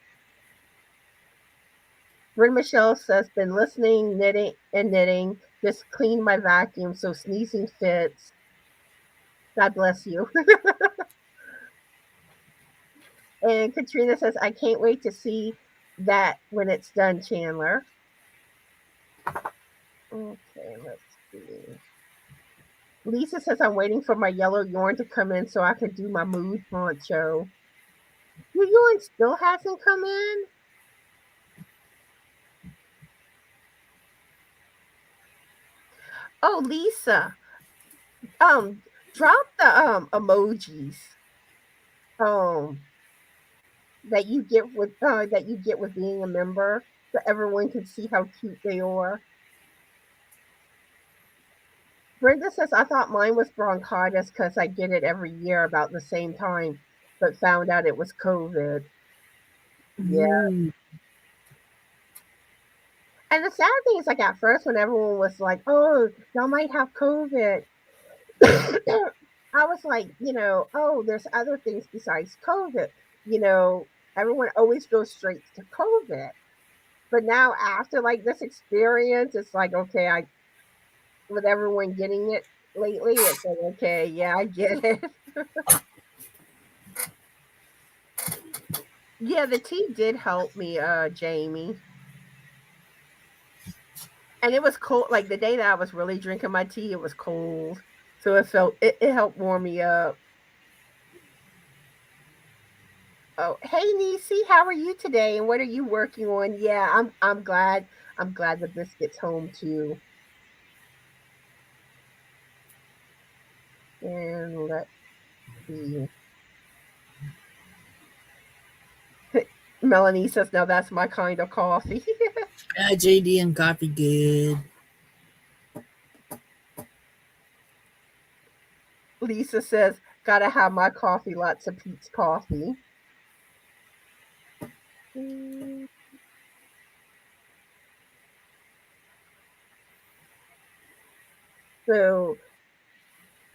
Bryn Michelle says, been listening, knitting. Just clean my vacuum so sneezing fits. God bless you. And Katrina says, I can't wait to see that when it's done, Chandler. Okay, let's see. Lisa says, I'm waiting for my yellow yarn to come in so I can do my mood poncho. Your yarn still hasn't come in? Oh, Lisa, drop the emojis um that you get with being a member so everyone can see how cute they are. Brenda says, I thought mine was bronchitis because I get it every year about the same time, but found out it was COVID. Yeah. Mm. And the sad thing is, like, at first, when everyone was like, oh, y'all might have COVID, I was like, oh, there's other things besides COVID. You know, Everyone always goes straight to COVID. But now, after like this experience, it's like, okay, with everyone getting it lately, it's like, okay, yeah, I get it. Yeah, the tea did help me, Jamie. And it was cold. Like the day that I was really drinking my tea, it was cold. So it helped warm me up. Oh, hey Nisi, how are you today? And what are you working on? Yeah, I'm glad the biscuit's home too. And let's see. Melanie says, now that's my kind of coffee. Yeah, JD and coffee good. Lisa says, gotta have my coffee, lots of Pete's coffee. So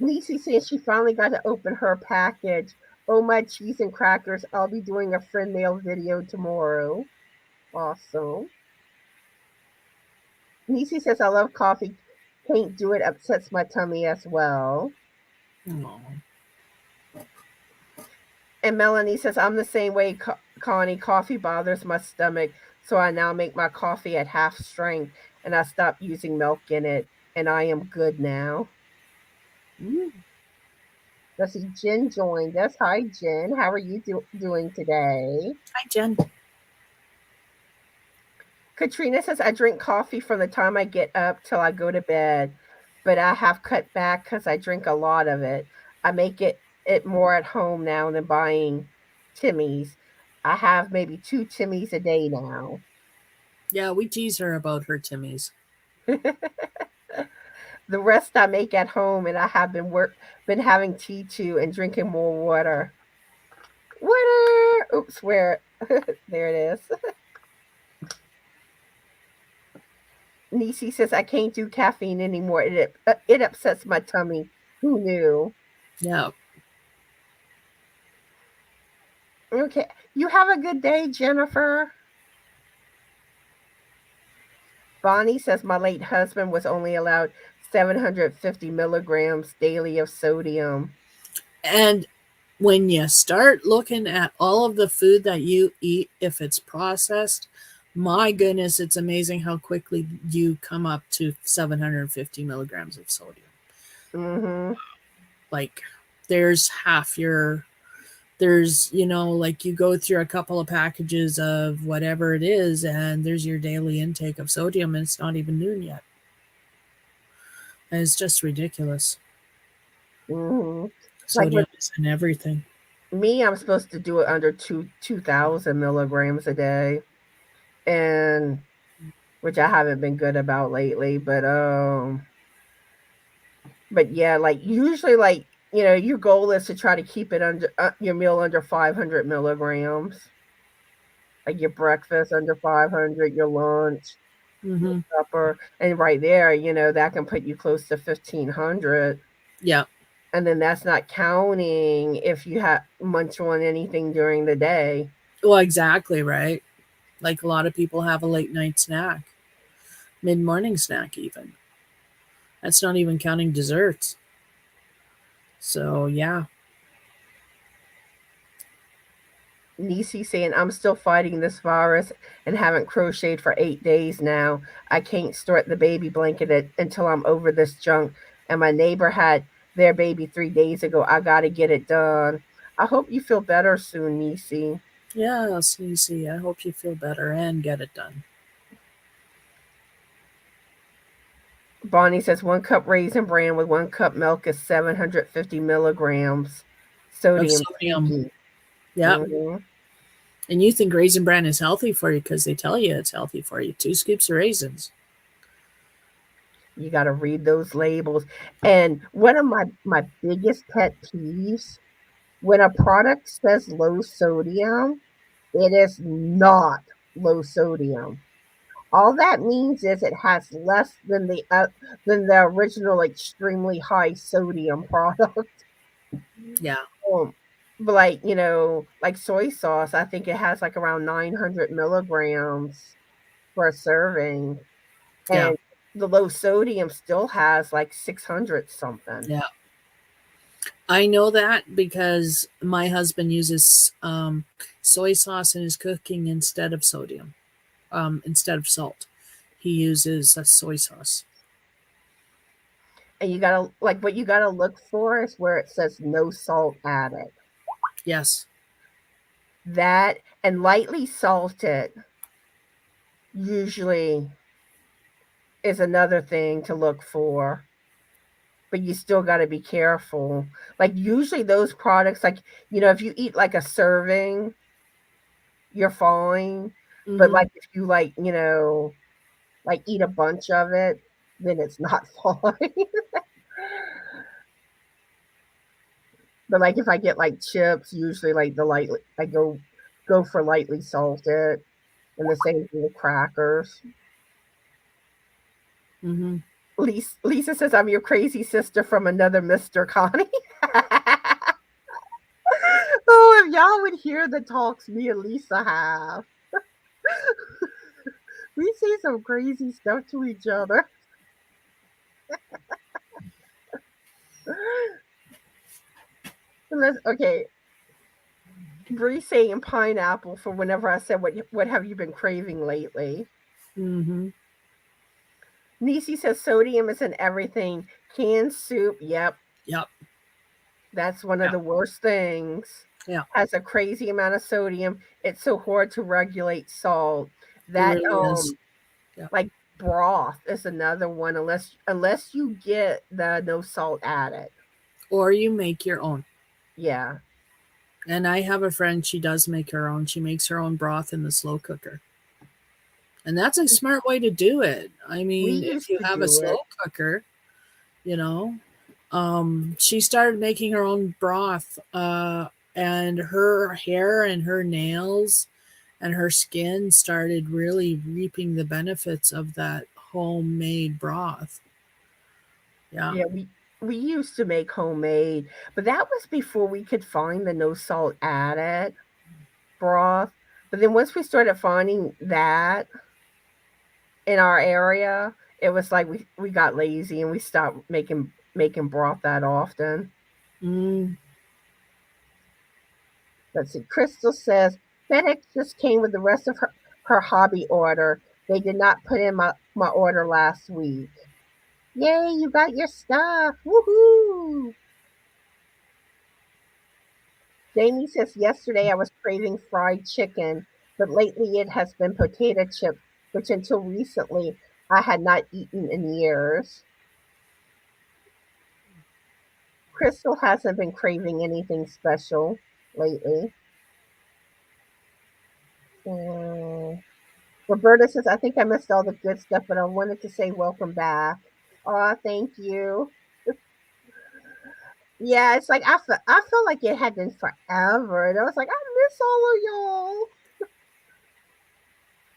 Lisa says she finally got to open her package. Oh, my cheese and crackers. I'll be doing a friend mail video tomorrow. Awesome. Nisi says, I love coffee. Can't do it. Upsets my tummy as well. Aw. And Melanie says, I'm the same way, Connie. Coffee bothers my stomach. So I now make my coffee at half strength and I stop using milk in it. And I am good now. Mm. Let's see. Jen joined us. Hi, Jen. How are you doing today? Hi, Jen. Katrina says, I drink coffee from the time I get up till I go to bed, but I have cut back because I drink a lot of it. I make it more at home now than buying Timmy's. I have maybe 2 Timmy's a day now. Yeah, we tease her about her Timmy's. The rest I make at home, and I have been having tea too and drinking more water. Water. Oops, where? There it is. Nisi says I can't do caffeine anymore. It upsets my tummy. Who knew? Yeah. Okay. You have a good day, Jennifer. Bonnie says my late husband was only allowed 750 milligrams daily of sodium. And when you start looking at all of the food that you eat, if it's processed, my goodness, it's amazing how quickly you come up to 750 milligrams of sodium. Mm-hmm. Like there's like you go through a couple of packages of whatever it is, and there's your daily intake of sodium, and it's not even noon yet. And it's just ridiculous. Mm-hmm. Sodium is in everything. Me, I'm supposed to do it under 2,000 milligrams a day, and which I haven't been good about lately. But yeah, like usually, like your goal is to try to keep it under your meal under 500 milligrams. Like your breakfast under 500, your lunch, your supper, and right there, that can put you close to 1,500. Yeah. And then that's not counting if you have munch on anything during the day. Well, exactly, right? Like a lot of people have a late night snack, mid-morning snack even. That's not even counting desserts. So, yeah. Nisi saying, I'm still fighting this virus and haven't crocheted for 8 days now. I can't start the baby blanket until I'm over this junk. And my neighbor had their baby 3 days ago. I got to get it done. I hope you feel better soon, Nisi. Yes, Nisi. I hope you feel better and get it done. Bonnie says 1 cup Raisin Bran with 1 cup milk is 750 milligrams sodium. Yeah. Mm-hmm. And you think Raisin Bran is healthy for you because they tell you it's healthy for you. 2 scoops of raisins. You got to read those labels. And one of my biggest pet peeves, when a product says low sodium, it is not low sodium. All that means is it has less than the original extremely high sodium product. Yeah. But like soy sauce, I think it has like around 900 milligrams for a serving, and the low sodium still has like 600 something. Yeah. I know that because my husband uses soy sauce in his cooking instead of sodium, instead of salt. He uses a soy sauce. And you gotta what you gotta look for is where it says no salt added. Yes. That and lightly salted usually is another thing to look for. But you still got to be careful. Like usually those products, like if you eat like a serving, you're fine. Mm-hmm. But like if you like eat a bunch of it, then it's not fine. But like if I get like chips, usually like I go for lightly salted, and the same thing with crackers. Mm-hmm. Lisa says, I'm your crazy sister from another Mr. Connie. Oh, if y'all would hear the talks me and Lisa have. We say some crazy stuff to each other. Okay. Bree saying pineapple for whenever I said, what have you been craving lately? Mm-hmm. Nisi says sodium is in everything. Canned soup, yep. Yep. That's one of the worst things. Yeah. Has a crazy amount of sodium. It's so hard to regulate salt. That really is. Yeah. Like broth is another one, unless you get the no salt added. Or you make your own. Yeah. And I have a friend, she does make her own. She makes her own broth in the slow cooker. And that's a smart way to do it. I We mean, if used you to have a do slow it. cooker, you know, she started making her own broth, and her hair and her nails and her skin started really reaping the benefits of that homemade broth. Yeah. Yeah, we used to make homemade, but that was before we could find the no salt added broth. But then once we started finding that in our area, it was like we got lazy and we stopped making broth that often. Mm. Let's see. Crystal says FedEx just came with the rest of her hobby order. They did not put in my order last week. Yay, you got your stuff. Woohoo! Jamie says yesterday I was craving fried chicken, but lately it has been potato chips, which until recently I had not eaten in years. Crystal hasn't been craving anything special lately. Roberta says, I think I missed all the good stuff, but I wanted to say welcome back. Oh, thank you. Yeah, it's like I felt like it had been forever. And I was like, I miss all of y'all.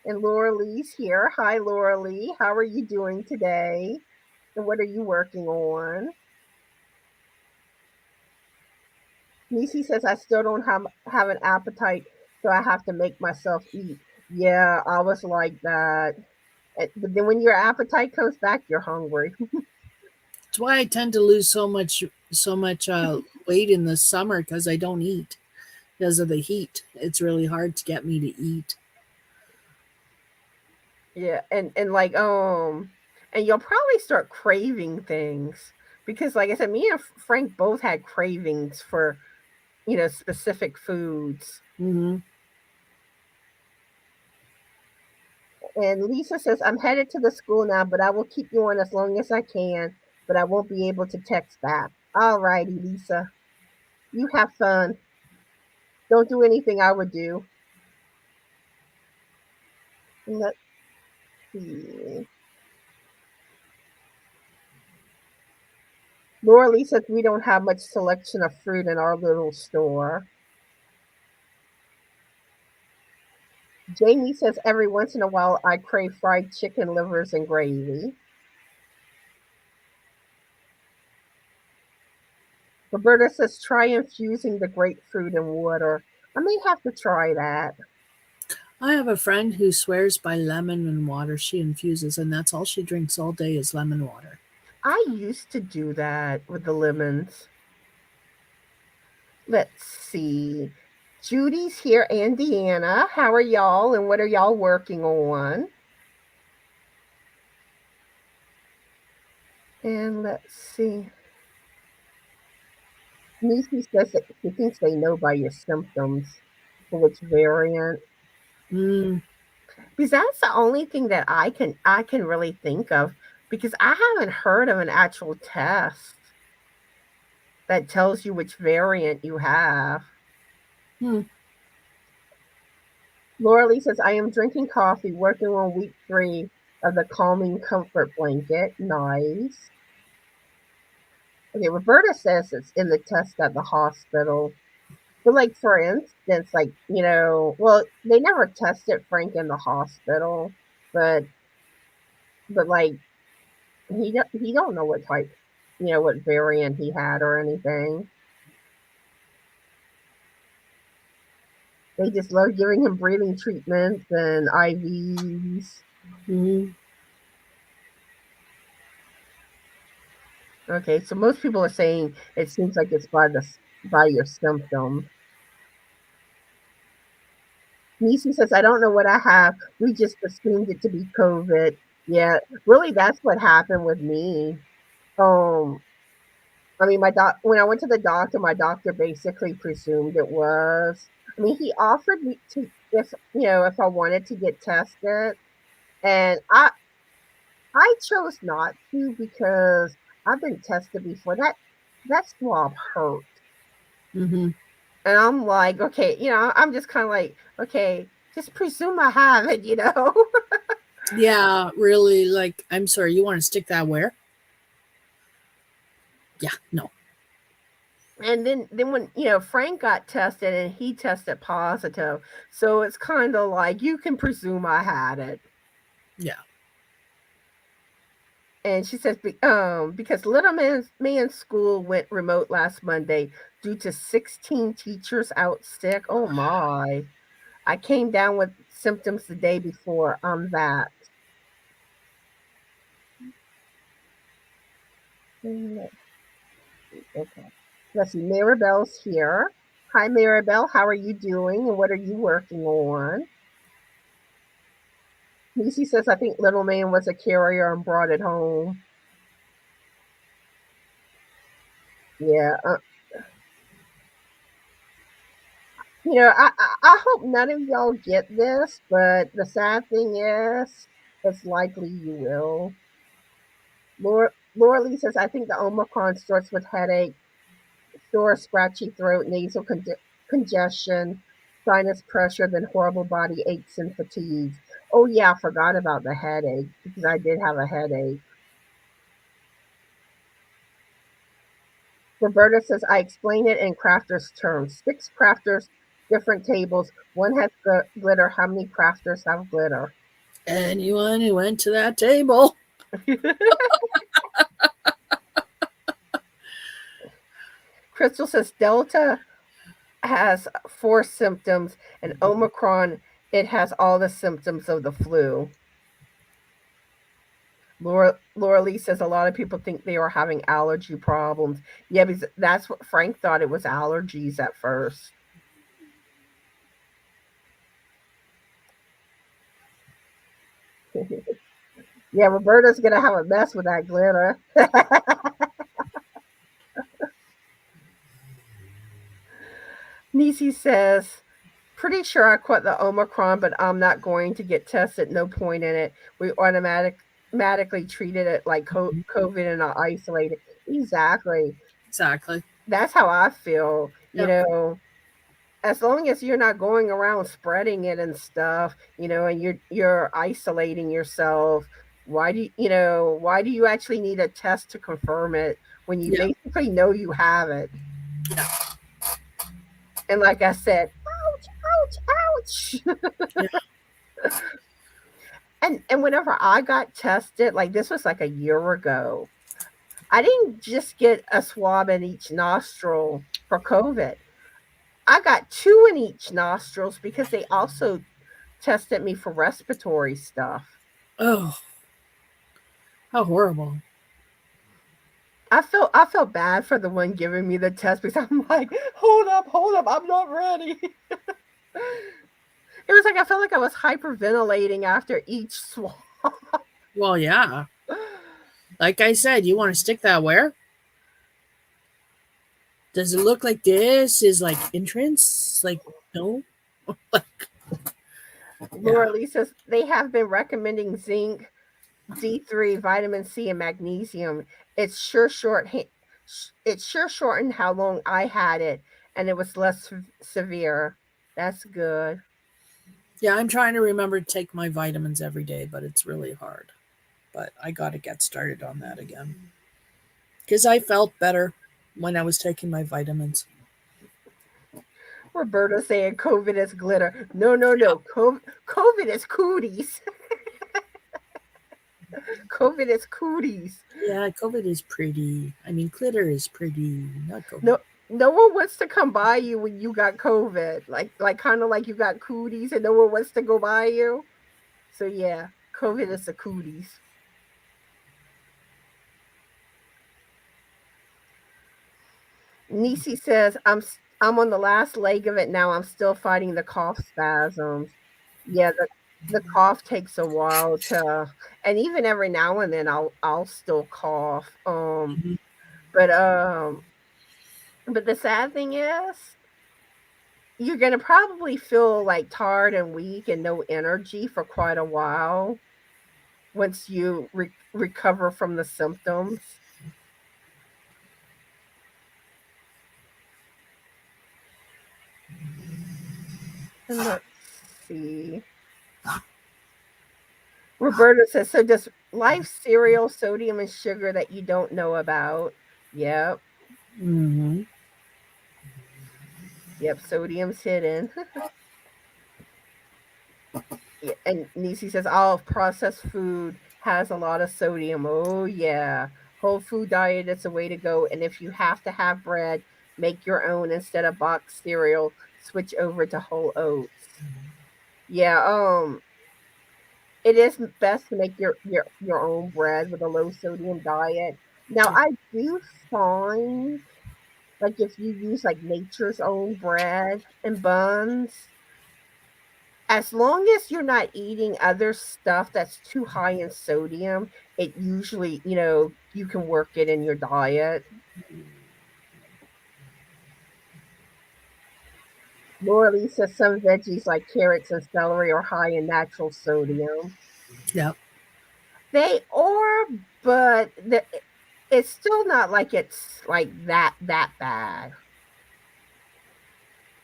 And Laura Lee's here. Hi, Laura Lee. How are you doing today? And what are you working on? Nisi says, I still don't have an appetite, so I have to make myself eat. Yeah, I was like that. But then when your appetite comes back, you're hungry. That's why I tend to lose so much weight in the summer, because I don't eat because of the heat. It's really hard to get me to eat. Yeah, and like and you'll probably start craving things because like I said, me and Frank both had cravings for, specific foods. Mm-hmm. And Lisa says, I'm headed to the school now, but I will keep you on as long as I can, but I won't be able to text back. All righty, Lisa. You have fun. Don't do anything I would do. Let's see. Laura Lee says we don't have much selection of fruit in our little store. Jamie says every once in a while I crave fried chicken livers and gravy. Roberta says try infusing the grapefruit in water. I may have to try that. I have a friend who swears by lemon and water she infuses, and that's all she drinks all day is lemon water. I used to do that with the lemons. Let's see. Judy's here and Deanna. How are y'all and what are y'all working on? And let's see. Nisi says that she thinks they know by your symptoms for which variant. Mm. Because that's the only thing that I can really think of because I haven't heard of an actual test that tells you which variant you have. Hmm. Laura Lee says, I am drinking coffee, working on week 3 of the calming comfort blanket. Nice. Okay, Roberta says it's in the test at the hospital. But like for instance, like, well, they never tested Frank in the hospital, but like he don't know what type, what variant he had or anything. They just love giving him breathing treatments and IVs. Mm-hmm. Okay, so most people are saying it seems like it's by your symptoms. Nisi says, I don't know what I have. We just assumed it to be COVID. Yeah, really, that's what happened with me. I mean, when I went to the doctor, my doctor basically presumed it was. I mean, he offered me to if I wanted to get tested, And I chose not to because I've been tested before. That swab hurt. Mm-hmm. And I'm like, okay, I'm just kind of like, okay, just presume I have it, Yeah, really. Like, I'm sorry, you want to stick that where? Yeah, no. And then when Frank got tested and he tested positive, so it's kind of like you can presume I had it. Yeah. And she says, because little man's school went remote last Monday due to 16 teachers out sick. Oh my! I came down with symptoms the day before. That. Okay. Let's see. Maribel's here. Hi, Maribel. How are you doing? And what are you working on? Lucy says, I think little man was a carrier and brought it home. Yeah. I hope none of y'all get this, but the sad thing is, it's likely you will. Laura Lee says, I think the Omicron starts with headache, sore, scratchy throat, nasal congestion, sinus pressure, then horrible body aches and fatigues. Oh, yeah, I forgot about the headache because I did have a headache. Roberta says, I explain it in crafters terms. 6 crafters, different tables. One has glitter. How many crafters have glitter? Anyone who went to that table. Crystal says, Delta has 4 symptoms, and Omicron, it has all the symptoms of the flu. Laura Lee says a lot of people think they are having allergy problems. Yeah, because that's what Frank thought, it was allergies at first. Yeah, Roberta's gonna have a mess with that glitter. Nisi says, pretty sure I caught the Omicron, but I'm not going to get tested. No point in it. We automatically treated it like COVID and are isolated. Exactly. Exactly. That's how I feel. Yep. As long as you're not going around spreading it and stuff, and you're isolating yourself, why do you actually need a test to confirm it when you Yep. basically know you have it? Yeah. And like I said, ouch, ouch, ouch. Yeah. And whenever I got tested, like this was like a year ago, I didn't just get a swab in each nostril for COVID. I got 2 in each nostrils because they also tested me for respiratory stuff. Oh, how horrible. I felt bad for the one giving me the test because I'm like, hold up, I'm not ready. It was like I felt like I was hyperventilating after each swab. Well, yeah. Like I said, you want to stick that where? Does it look like this is like entrance? Like, no? Laura Lee says they have been recommending zinc, D3, vitamin C, and magnesium. It's sure shortened how long I had it, and it was less severe. That's good. Yeah, I'm trying to remember to take my vitamins every day, but it's really hard. But I got to get started on that again. Because I felt better when I was taking my vitamins. Roberta saying COVID is glitter. No. COVID is cooties. COVID is cooties. Yeah, COVID is pretty. I mean, glitter is pretty. Not COVID. No one wants to come by you when you got COVID. Like kind of like you got cooties and no one wants to go by you. So yeah, COVID is the cooties. Nisi says, I'm on the last leg of it now. I'm still fighting the cough spasms. Yeah, the cough takes a while to, and even every now and then I'll still cough. Mhm. But the sad thing is you're gonna probably feel like tired and weak and no energy for quite a while. once you recover from the symptoms. And let's see. Roberta says, so does life cereal sodium and sugar that you don't know about? Yep. Mm-hmm. Yep, sodium's hidden. Yeah, and Nisi says, all processed food has a lot of sodium. Oh, yeah. Whole food diet is a way to go. And if you have to have bread, make your own instead of boxed cereal. Switch over to whole oats. Yeah, it is best to make your own bread with a low sodium diet. Now, I do find like if you use like nature's own bread and buns, as long as you're not eating other stuff that's too high in sodium, it usually, you can work it in your diet. Laura Lee says some veggies like carrots and celery are high in natural sodium. Yep. They are, but it's still not like it's like that bad.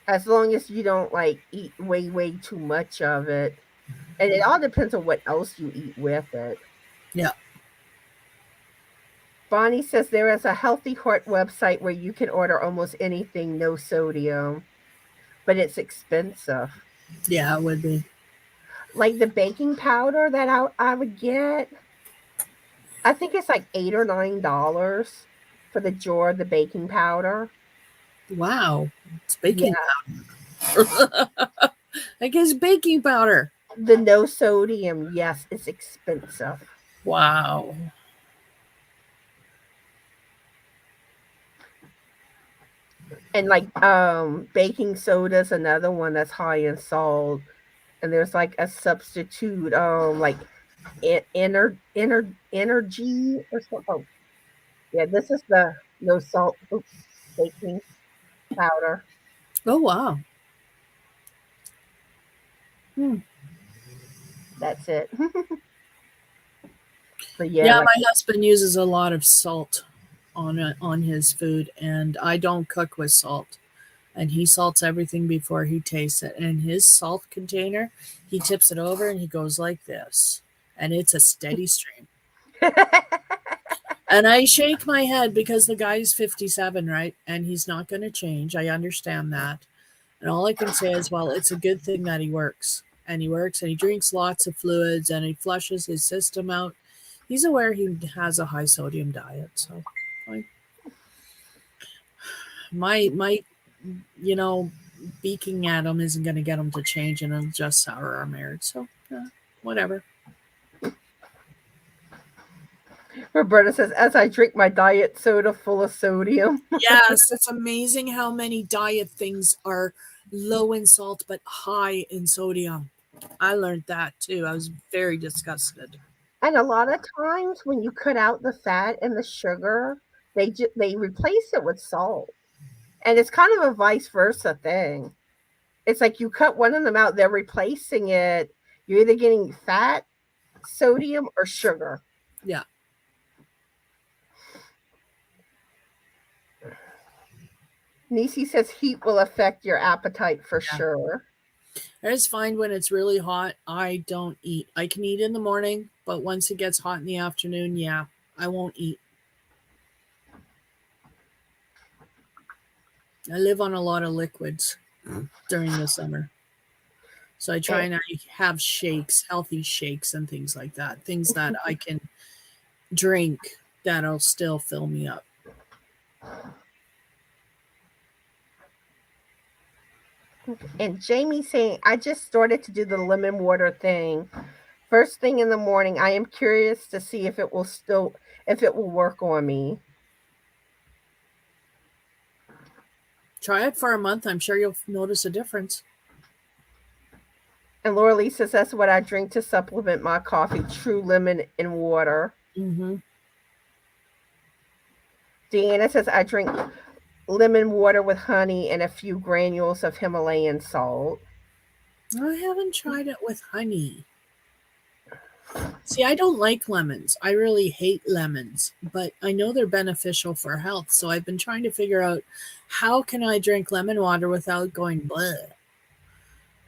As long as you don't like eat way too much of it. And it all depends on what else you eat with it. Yeah. Bonnie says there is a Healthy Heart website where you can order almost anything, no sodium, but it's expensive. Yeah, it would be. Like the baking powder that I would get, I think it's like $8 or $9 for the jar of the baking powder. Wow. It's baking powder. I guess baking powder. The no sodium, yes, it's expensive. Wow. And like baking soda is another one that's high in salt. And there's like a substitute, like energy or something. Oh, yeah, this is the no salt baking powder. Oh, wow. That's it. But Yeah, like, my husband uses a lot of salt on his food, and I don't cook with salt. And he salts everything before he tastes it. And his salt container, he tips it over and he goes like this, and it's a steady stream. And I shake my head because the guy's 57, right? And he's not going to change. I understand that. And all I can say is, well, it's a good thing that he works. And he works and he drinks lots of fluids and he flushes his system out. He's aware he has a high sodium diet. So my beaking at him isn't going to get him to change and adjust sour our marriage. So whatever. Roberta says, as I drink my diet soda full of sodium. Yes, it's amazing how many diet things are low in salt but high in sodium. I learned that too. I was very disgusted. And a lot of times when you cut out the fat and the sugar, they replace it with salt. And it's kind of a vice versa thing. It's like you cut one of them out, they're replacing it. You're either getting fat, sodium, or sugar. Yeah. Nisi says heat will affect your appetite for sure. I just find when it's really hot, I don't eat. I can eat in the morning, but once it gets hot in the afternoon, yeah, I won't eat. I live on a lot of liquids during the summer. So I try and I have shakes, healthy shakes and things like that. Things that I can drink that'll still fill me up. And Jamie saying, I just started to do the lemon water thing. First thing in the morning. I am curious to see if it will work on me. Try it for a month. I'm sure you'll notice a difference. And Laura Lee says that's what I drink to supplement my coffee, true lemon and water. Mm-hmm. Deanna says I drink lemon water with honey and a few granules of Himalayan salt. I haven't tried it with honey. See, I don't like lemons. I really hate lemons, but I know they're beneficial for health. So I've been trying to figure out how can I drink lemon water without going bleh.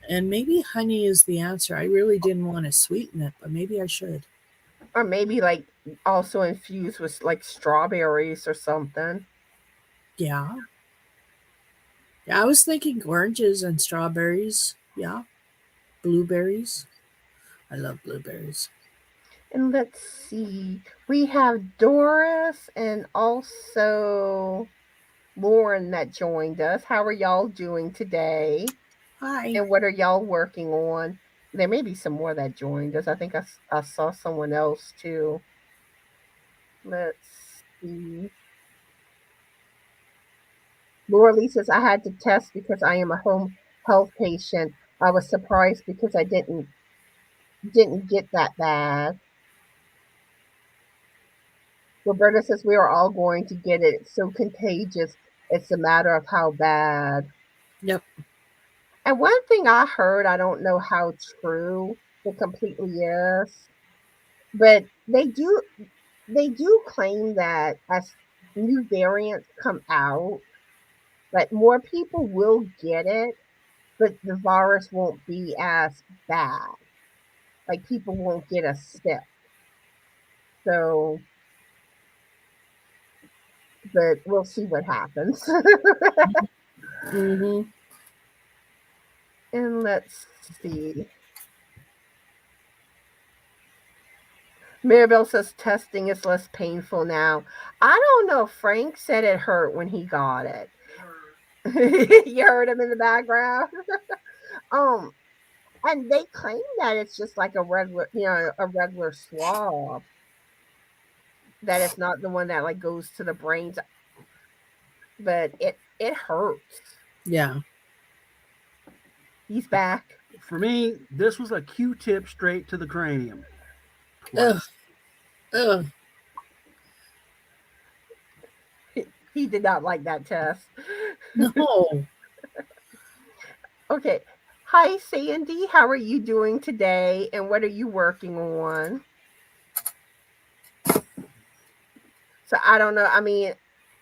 And maybe honey is the answer. I really didn't want to sweeten it, but maybe I should. Or maybe like also infused with like strawberries or something. Yeah. Yeah, I was thinking oranges and strawberries. Yeah. Blueberries. I love blueberries. And let's see. We have Doris and also Lauren that joined us. How are y'all doing today? Hi. And what are y'all working on? There may be some more that joined us. I think I saw someone else too. Let's see. Laura Lee says, I had to test because I am a home health patient. I was surprised because I didn't get that bad. Roberta says we are all going to get it. It's so contagious. It's a matter of how bad. Yep. And one thing I heard, I don't know how true it completely is, but they do claim that as new variants come out, that more people will get it, but the virus won't be as bad. Like people won't get as sick. So, but we'll see what happens. Mm-hmm. And let's see. Maribel says testing is less painful now. I don't know. Frank said it hurt when he got it. You heard him in the background. um, and they claim that it's just like a regular swab. That it's not the one that like goes to the brains, but it hurts. Yeah. He's back. For me, this was a Q-tip straight to the cranium. Ugh. Ugh. He did not like that test. No. Okay. Hi, Sandy. How are you doing today? And what are you working on? So I don't know. I mean,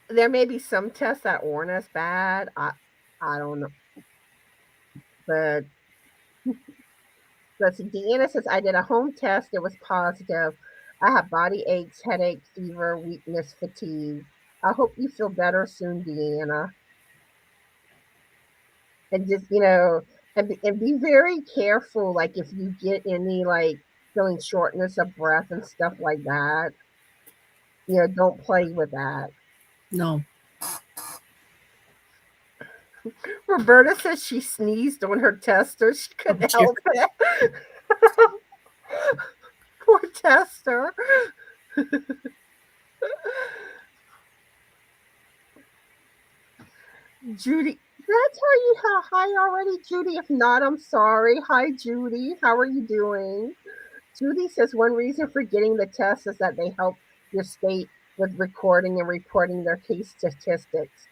there may be some tests that aren't as bad. I don't know. But let's see. Deanna says I did a home test. It was positive. I have body aches, headaches, fever, weakness, fatigue. I hope you feel better soon, Deanna. And just and be very careful. Like if you get any like feeling shortness of breath and stuff like that, don't play with that. No. Roberta says she sneezed on her tester. She couldn't dear. help it. Poor tester. Judy, did I tell you how hi already, Judy? If not, I'm sorry. Hi, Judy. How are you doing? Judy says one reason for getting the test is that they help your state with recording and reporting their case statistics.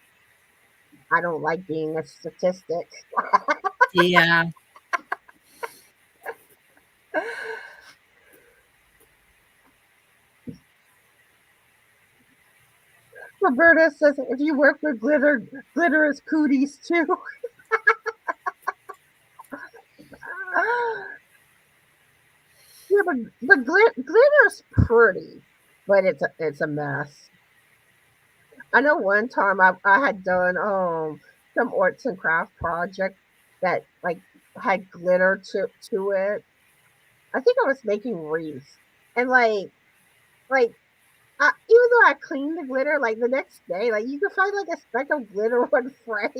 I don't like being a statistic. Yeah. Roberta says if you work with glitter, glitter is cooties too. Yeah, but glitter's pretty, but it's a mess. I know one time I had done some arts and craft project that like had glitter to it. I think I was making wreaths, and like even though I cleaned the glitter, like the next day, like you could find like a speck of glitter on Frank.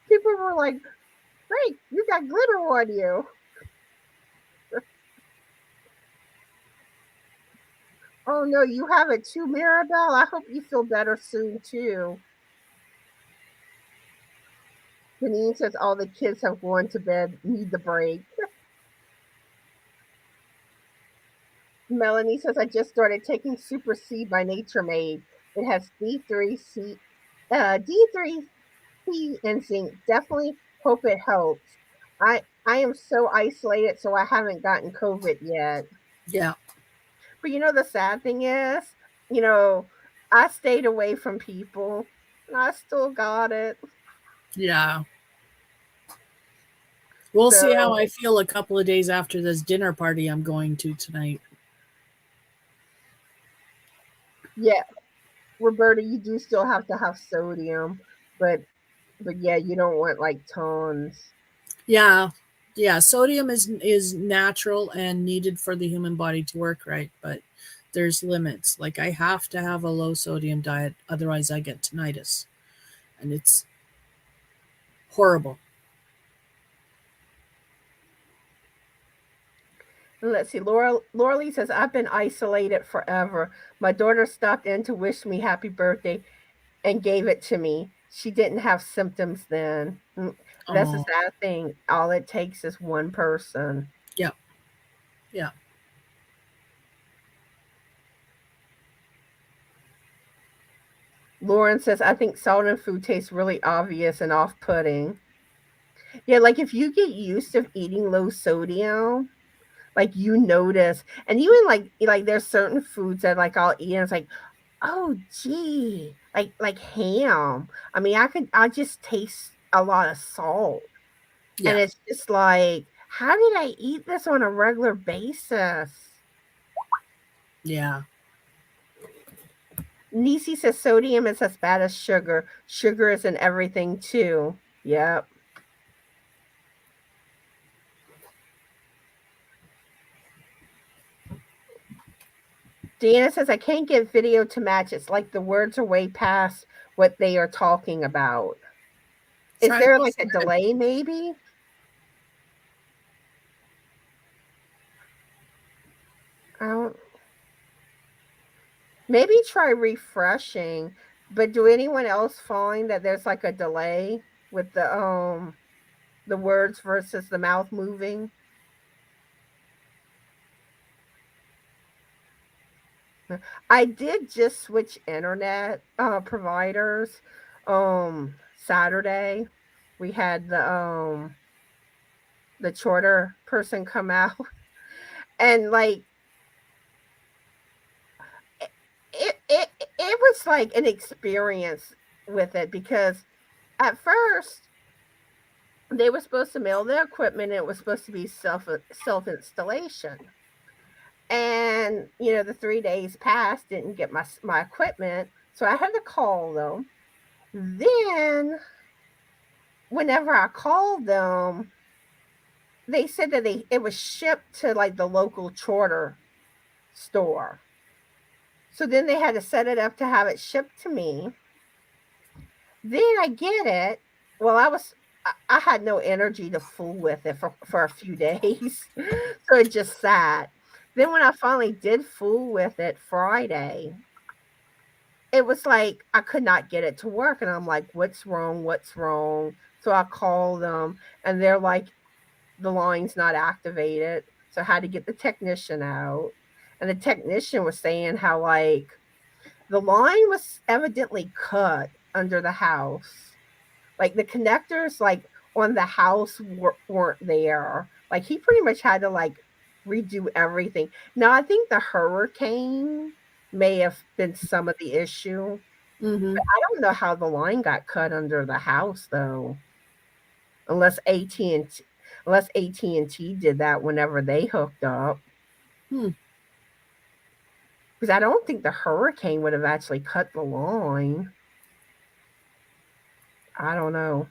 People were like, "Frank, you got glitter on you." Oh no, you have it too, Maribel. I hope you feel better soon too. Janine says all the kids have gone to bed, need the break. Melanie says I just started taking Super C by Nature Made. It has D3C, D3C and zinc. Definitely hope it helps. I am so isolated, so I haven't gotten COVID yet. Yeah. But the sad thing is, I stayed away from people and I still got it. Yeah. We'll see how So, I feel a couple of days after this dinner party I'm going to tonight. yeah, Roberta, you do still have to have sodium, but yeah, you don't want like tons. Yeah. Yeah, sodium is natural and needed for the human body to work right, but there's limits. Like I have to have a low sodium diet, otherwise I get tinnitus. And it's horrible. And let's see, Laura Lee says, I've been isolated forever. My daughter stopped in to wish me happy birthday and gave it to me. She didn't have symptoms then. That's a Oh, sad thing. All it takes is one person. yeah. Yeah. Lauren says, I think salt in food tastes really obvious and off putting. Yeah, like if you get used to eating low sodium, like you notice, and even like there's certain foods that like I'll eat and it's like, oh gee, like ham. I mean, I just taste a lot of salt. And Yeah. it's just like, how did I eat this on a regular basis? Yeah. Nisi says sodium is as bad as sugar. Sugar is in everything too. Yep. Deanna says, I can't get video to match. It's like the words are way past what they are talking about. Is there like a delay maybe? I don't, maybe try refreshing. But do anyone else find that there's like a delay with the words versus the mouth moving? I did just switch internet providers Saturday. We had the charter person come out and like it was like an experience with it because at first they were supposed to mail the equipment and it was supposed to be self installation. And the 3 days passed, didn't get my equipment, so I had to call them. Then whenever I called them, they said that it was shipped to like the local charter store. So then they had to set it up to have it shipped to me. Then I get it. Well, I had no energy to fool with it for a few days. So it just sat. Then when I finally did fool with it Friday, it was like I could not get it to work. And I'm like, what's wrong? What's wrong? So I called them and they're like, the line's not activated. So I had to get the technician out. And the technician was saying how like the line was evidently cut under the house. Like the connectors like on the house weren't there. Like he pretty much had to like redo everything. Now I think the hurricane may have been some of the issue. Mm-hmm. But I don't know how the line got cut under the house though. Unless AT&T unless AT&T did that whenever they hooked up. Hmm. Because I don't think the hurricane would have actually cut the line. I don't know.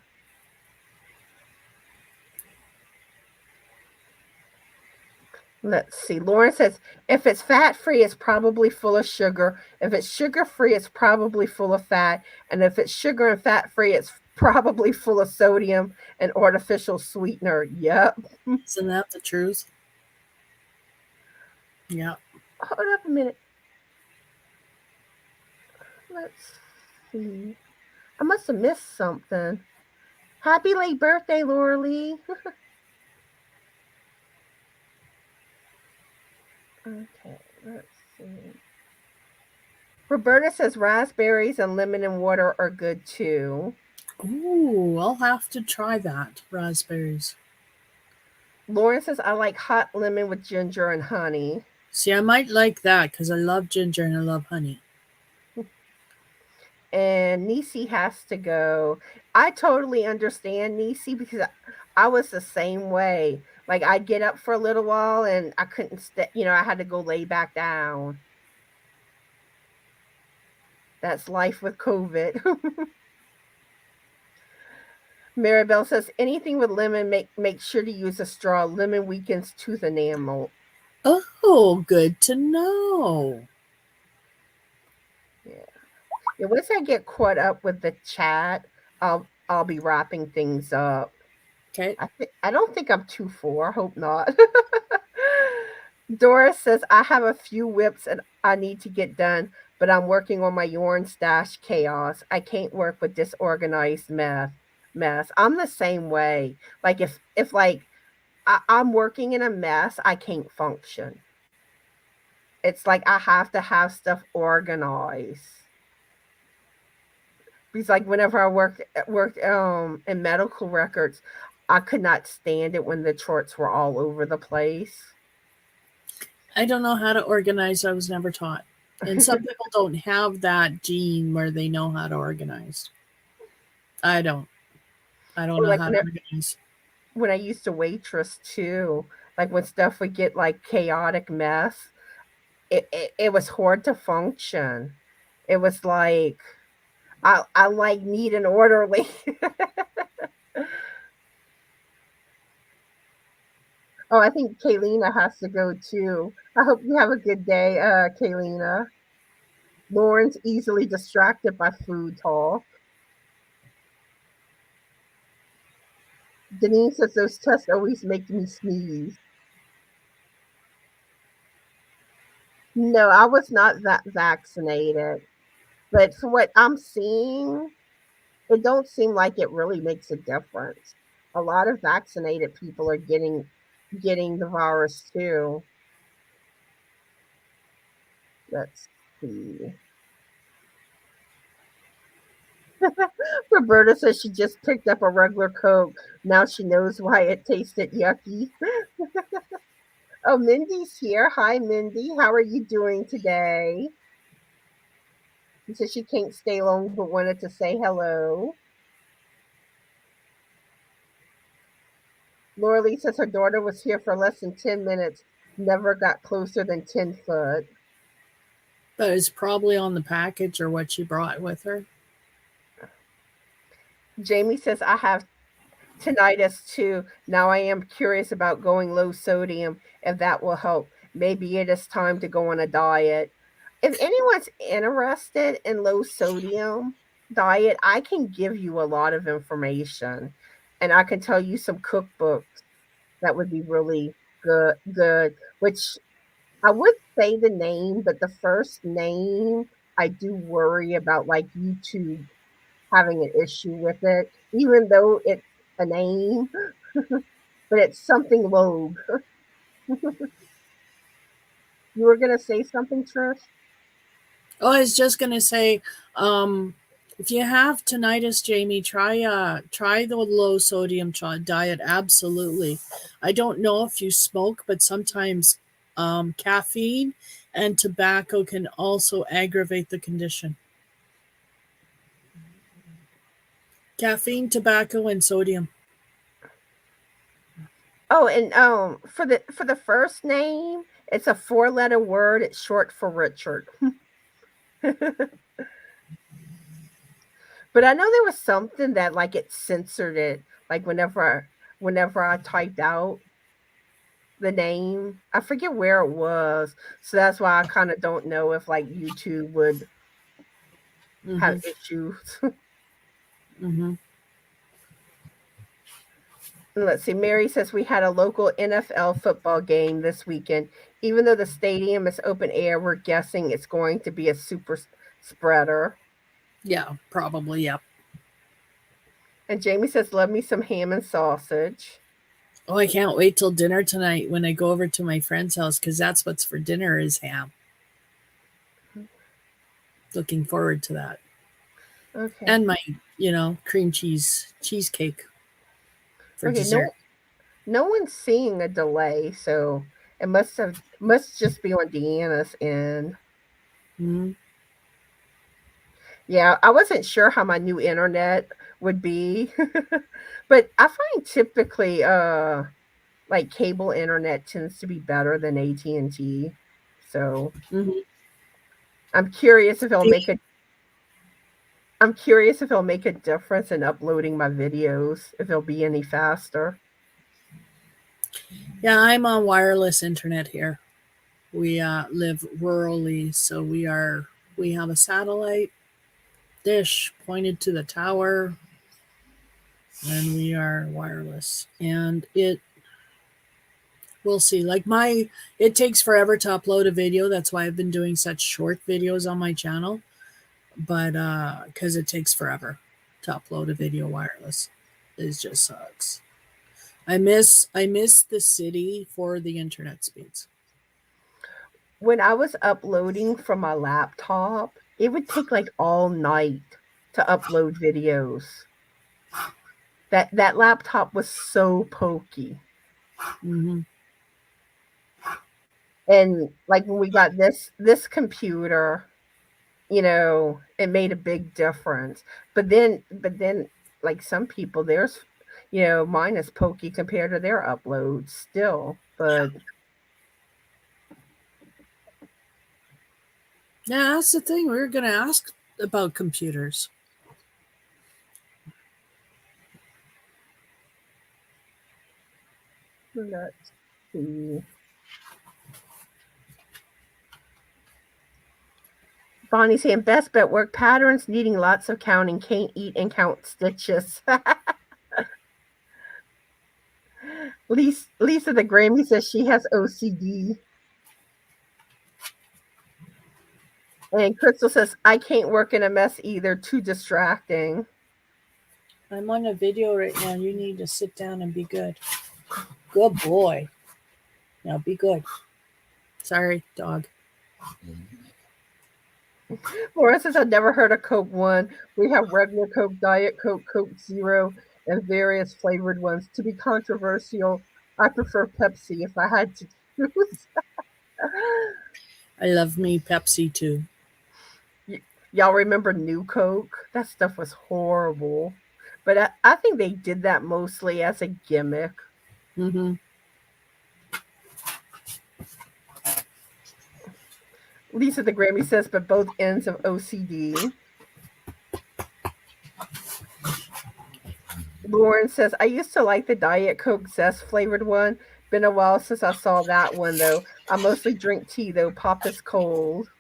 Let's see. Lauren says, if it's fat free, it's probably full of sugar. If it's sugar free, it's probably full of fat. And if it's sugar and fat free, it's probably full of sodium and artificial sweetener. Yep. Isn't that the truth? Yeah. Hold up a minute. Let's see. I must have missed something. Happy late birthday, Laura Lee. Okay, let's see. Roberta says raspberries and lemon and water are good too. Ooh, I'll have to try that. Raspberries. Lauren says I like hot lemon with ginger and honey. See, I might like that because I love ginger and I love honey. And Nisi has to go. I totally understand Nisi because I was the same way. Like I'd get up for a little while and I couldn't stay, I had to go lay back down. That's life with COVID. Maribel says anything with lemon, make sure to use a straw. Lemon weakens tooth enamel. Oh, good to know. Yeah, once I get caught up with the chat, I'll be wrapping things up. Okay. I don't think I'm too full. I hope not. Doris says I have a few whips and I need to get done, but I'm working on my yarn stash chaos. I can't work with disorganized mess. I'm the same way. Like if like I'm working in a mess, I can't function. It's like I have to have stuff organized. Because like whenever I worked in medical records, I could not stand it when the charts were all over the place. I don't know how to organize. I was never taught. And some people don't have that gene where they know how to organize. I don't know Like how to organize. when I used to waitress too, like when stuff would get like chaotic mess, it was hard to function. It was like I like neat and orderly. Oh, I think Kaylina has to go too. I hope you have a good day, Kaylina. Lauren's easily distracted by food talk. Denise says those tests always make me sneeze. No, I was not vaccinated, but for what I'm seeing, it don't seem like it really makes a difference. A lot of vaccinated people are getting the virus too. Let's see. Roberta says she just picked up a regular Coke. Now she knows why it tasted yucky. Oh, Mindy's here. Hi, Mindy. How are you doing today? She says she can't stay long but wanted to say hello. Laura Lee says her daughter was here for less than 10 minutes, never got closer than 10 foot. But it's probably on the package or what she brought with her. Jamie says, I have tinnitus too. Now I am curious about going low sodium, if that will help. Maybe it is time to go on a diet. If anyone's interested in low sodium diet, I can give you a lot of information and I can tell you some cookbooks that would be really good, which I would say the name, but the first name I do worry about like YouTube having an issue with it, even though it's a name, but it's something Logue. You were gonna say something, Trish? Oh, I was just gonna say, if you have tinnitus, Jamie, try the low sodium diet. Absolutely. I don't know if you smoke, but sometimes caffeine and tobacco can also aggravate the condition. Caffeine, tobacco, and sodium. Oh, and for the first name, it's a 4-letter word. It's short for Richard. But I know there was something that like it censored it. Like whenever I typed out the name, I forget where it was. So that's why I kind of don't know if like YouTube would have issues. Let's see. Mary says we had a local NFL football game this weekend. Even though the stadium is open air, we're guessing it's going to be a super spreader. Yeah, probably. Yep. And Jamie says, love me some ham and sausage. Oh, I can't wait till dinner tonight when I go over to my friend's house because that's what's for dinner is ham. Looking forward to that. Okay. And my, cream cheesecake for dessert. No one's seeing a delay, so It must just be on Deanna's end. Mm-hmm. Yeah, I wasn't sure how my new internet would be. But I find typically like cable internet tends to be better than AT&T. So Mm-hmm. I'm curious if it'll make a I'm curious if it'll make a difference in uploading my videos, if it'll be any faster. Yeah, I'm on wireless internet here. We live rurally, so we have a satellite dish pointed to the tower, and we are wireless. And we'll see. It takes forever to upload a video. That's why I've been doing such short videos on my channel. But because it takes forever to upload a video wireless, it just sucks. I miss the city for the internet speeds. When I was uploading from my laptop, it would take like all night to upload videos. That laptop was so pokey. Mm-hmm. And like when we got this computer, it made a big difference. But then like some people, there's mine is pokey compared to their uploads still. But Yeah, that's the thing. We were going to ask about computers. let's see. Bonnie saying best bet work patterns needing lots of counting, can't eat and count stitches. Lisa the Grammy says she has OCD. And Crystal says, I can't work in a mess either, too distracting. I'm on a video right now. You need to sit down and be good. Good boy. Now be good. Sorry, dog. Laura says, I've never heard of Coke 1. We have regular Coke, Diet Coke, Coke Zero, and various flavored ones. To be controversial, I prefer Pepsi if I had to choose. I love me Pepsi too. Y'all remember New Coke? That stuff was horrible. But I think they did that mostly as a gimmick. Mm-hmm. Lisa the Grammy says, but both ends of OCD. Lauren says, I used to like the Diet Coke Zest flavored one. Been a while since I saw that one, though. I mostly drink tea, though. Pop is cold.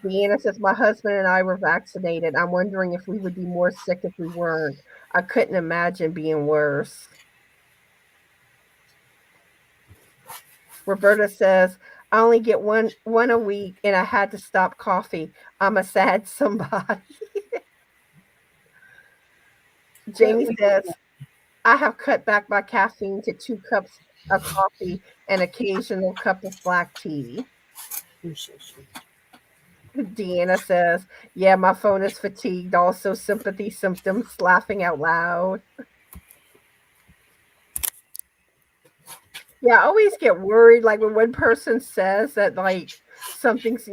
Deanna says, my husband and I were vaccinated. I'm wondering if we would be more sick if we weren't. I couldn't imagine being worse. Roberta says, I only get one a week, and I had to stop coffee. I'm a sad somebody. Jamie says, I have cut back my caffeine to 2 cups of coffee and occasional cup of black tea. You're so sweet. Deanna says, yeah, my phone is fatigued. Also sympathy symptoms, laughing out loud. Yeah, I always get worried, like when one person says that like something's,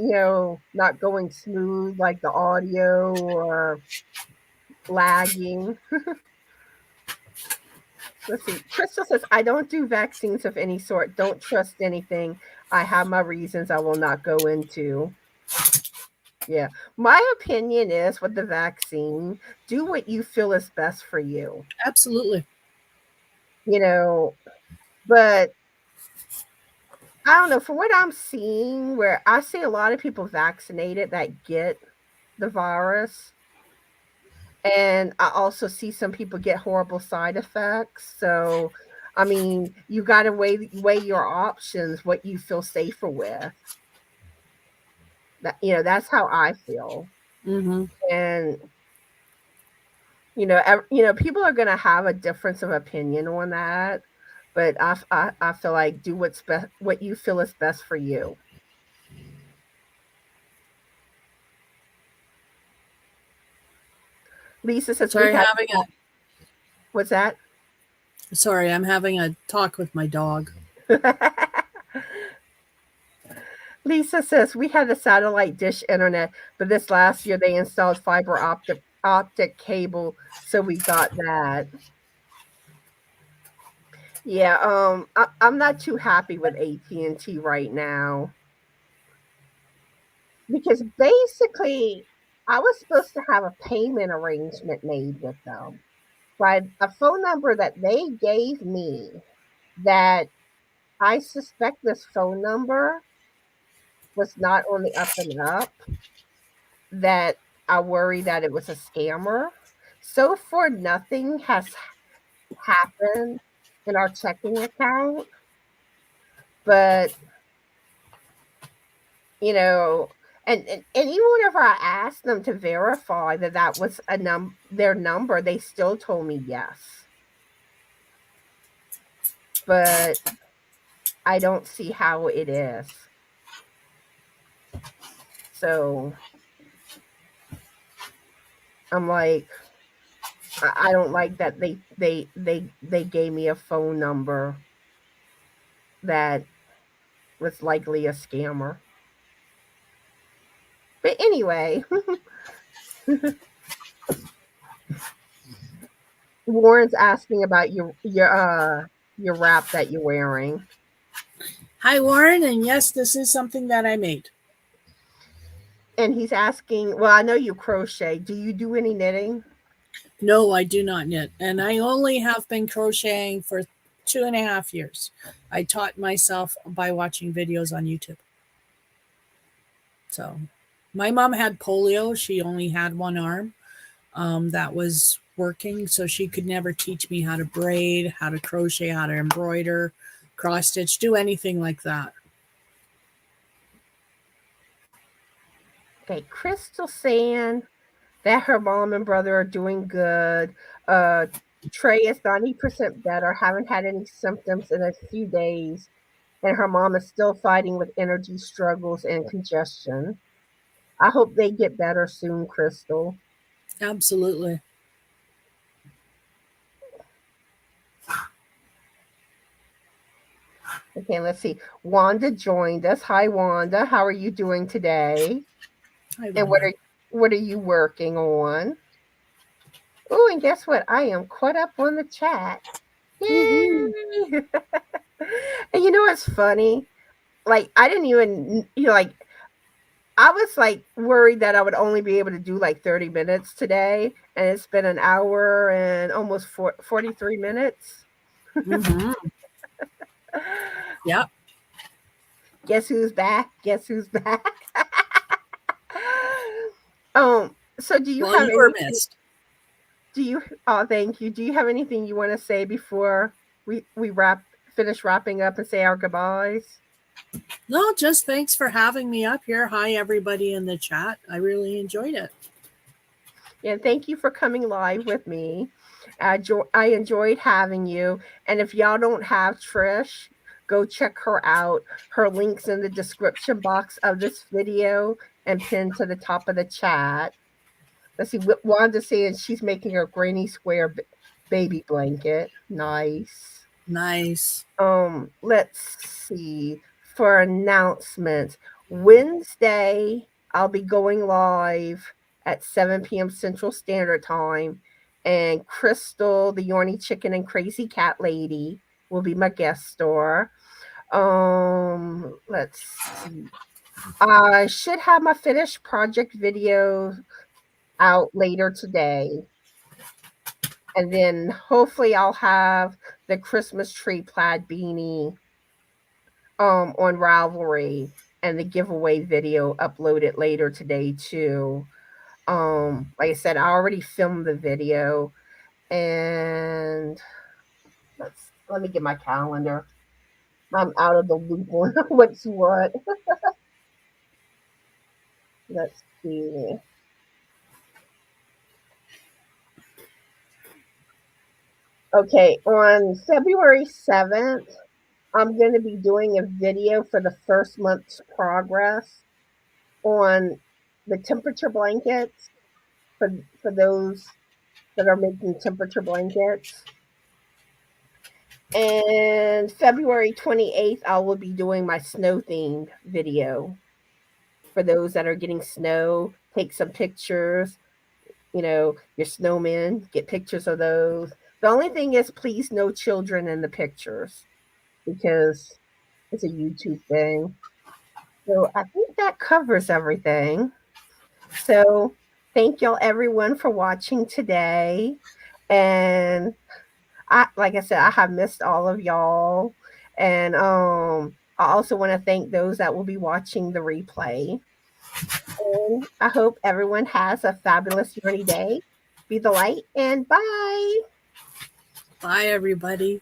not going smooth, like the audio or lagging. Let's see. Crystal says, I don't do vaccines of any sort. Don't trust anything. I have my reasons I will not go into. Yeah. My opinion is with the vaccine, do what you feel is best for you. Absolutely. But I don't know, from what I'm seeing, where I see a lot of people vaccinated that get the virus. And I also see some people get horrible side effects. So, I mean, you got to weigh your options, what you feel safer with. That's how I feel. Mm-hmm. And people are going to have a difference of opinion on that, but I feel like do what you feel is best for you. Lisa says Sorry, having a what's that? Sorry, I'm having a talk with my dog. Lisa says we had a satellite dish internet, but this last year they installed fiber optic cable, so we got that. Yeah, I'm not too happy with AT&T right now because basically I was supposed to have a payment arrangement made with them by a phone number that they gave me that I suspect this phone number was not on the up and up, that I worry that it was a scammer. So far, nothing has happened in our checking account, but you know, and even whenever I asked them to verify that that was their number, they still told me yes. But I don't see how it is. So I'm like, I don't like that they gave me a phone number that was likely a scammer. But anyway, Warren's asking about your wrap that you're wearing. Hi, Warren, and yes, this is something that I made. And he's asking, well, I know you crochet. Do you do any knitting? No, I do not knit, and I only have been crocheting for 2.5 years. I taught myself by watching videos on YouTube. So, my mom had polio. She only had one arm that was working, so she could never teach me how to braid, how to crochet, how to embroider, cross stitch, do anything like that. Okay, Crystal saying that her mom and brother are doing good. Trey is 90% better, haven't had any symptoms in a few days, and her mom is still fighting with energy struggles and congestion. I hope they get better soon, Crystal. Absolutely. Okay, let's see. Wanda joined us. Hi, Wanda. How are you doing today? Hi, And Wanda. what are you working on? Oh, and guess what? I am caught up on the chat. Woohoo. Yay! And you know what's funny? Like I didn't even like I was like worried that I would only be able to do like 30 minutes today, and it's been an hour and almost 43 minutes. Mm-hmm. Yep. Guess who's back? Guess who's back? So do you Well, have you were anything? missed. Do you? Oh, thank you. Do you have anything you want to say before we finish wrapping up and say our goodbyes? No, just thanks for having me up here. Hi, everybody in the chat. I really enjoyed it. Yeah, thank you for coming live with me. I enjoyed having you. And if y'all don't have Trish, go check her out. Her link's in the description box of this video and pinned to the top of the chat. Let's see, Wanda saying she's making a granny square baby blanket. Nice. Nice. Let's see. For announcements, Wednesday I'll be going live at 7 p.m. Central Standard Time, and Crystal, the Yorny Chicken and Crazy Cat Lady, will be my guest star. Let's see. I should have my finished project video out later today. And then hopefully I'll have the Christmas tree plaid beanie on Ravelry and the giveaway video uploaded later today too. Like I said, I already filmed the video, and let me get my calendar. I'm out of the loop on what's what. Let's see. Okay, on February 7th, I'm going to be doing a video for the first month's progress on the temperature blankets for those that are making temperature blankets. And February 28th, I will be doing my snow themed video for those that are getting snow. Take some pictures, your snowmen, get pictures of those. The only thing is, please, no children in the pictures because it's a YouTube thing. So I think that covers everything. So thank y'all everyone for watching today. And like I said, I have missed all of y'all. And I also want to thank those that will be watching the replay. And I hope everyone has a fabulous rainy day. Be the light and bye. Bye, everybody.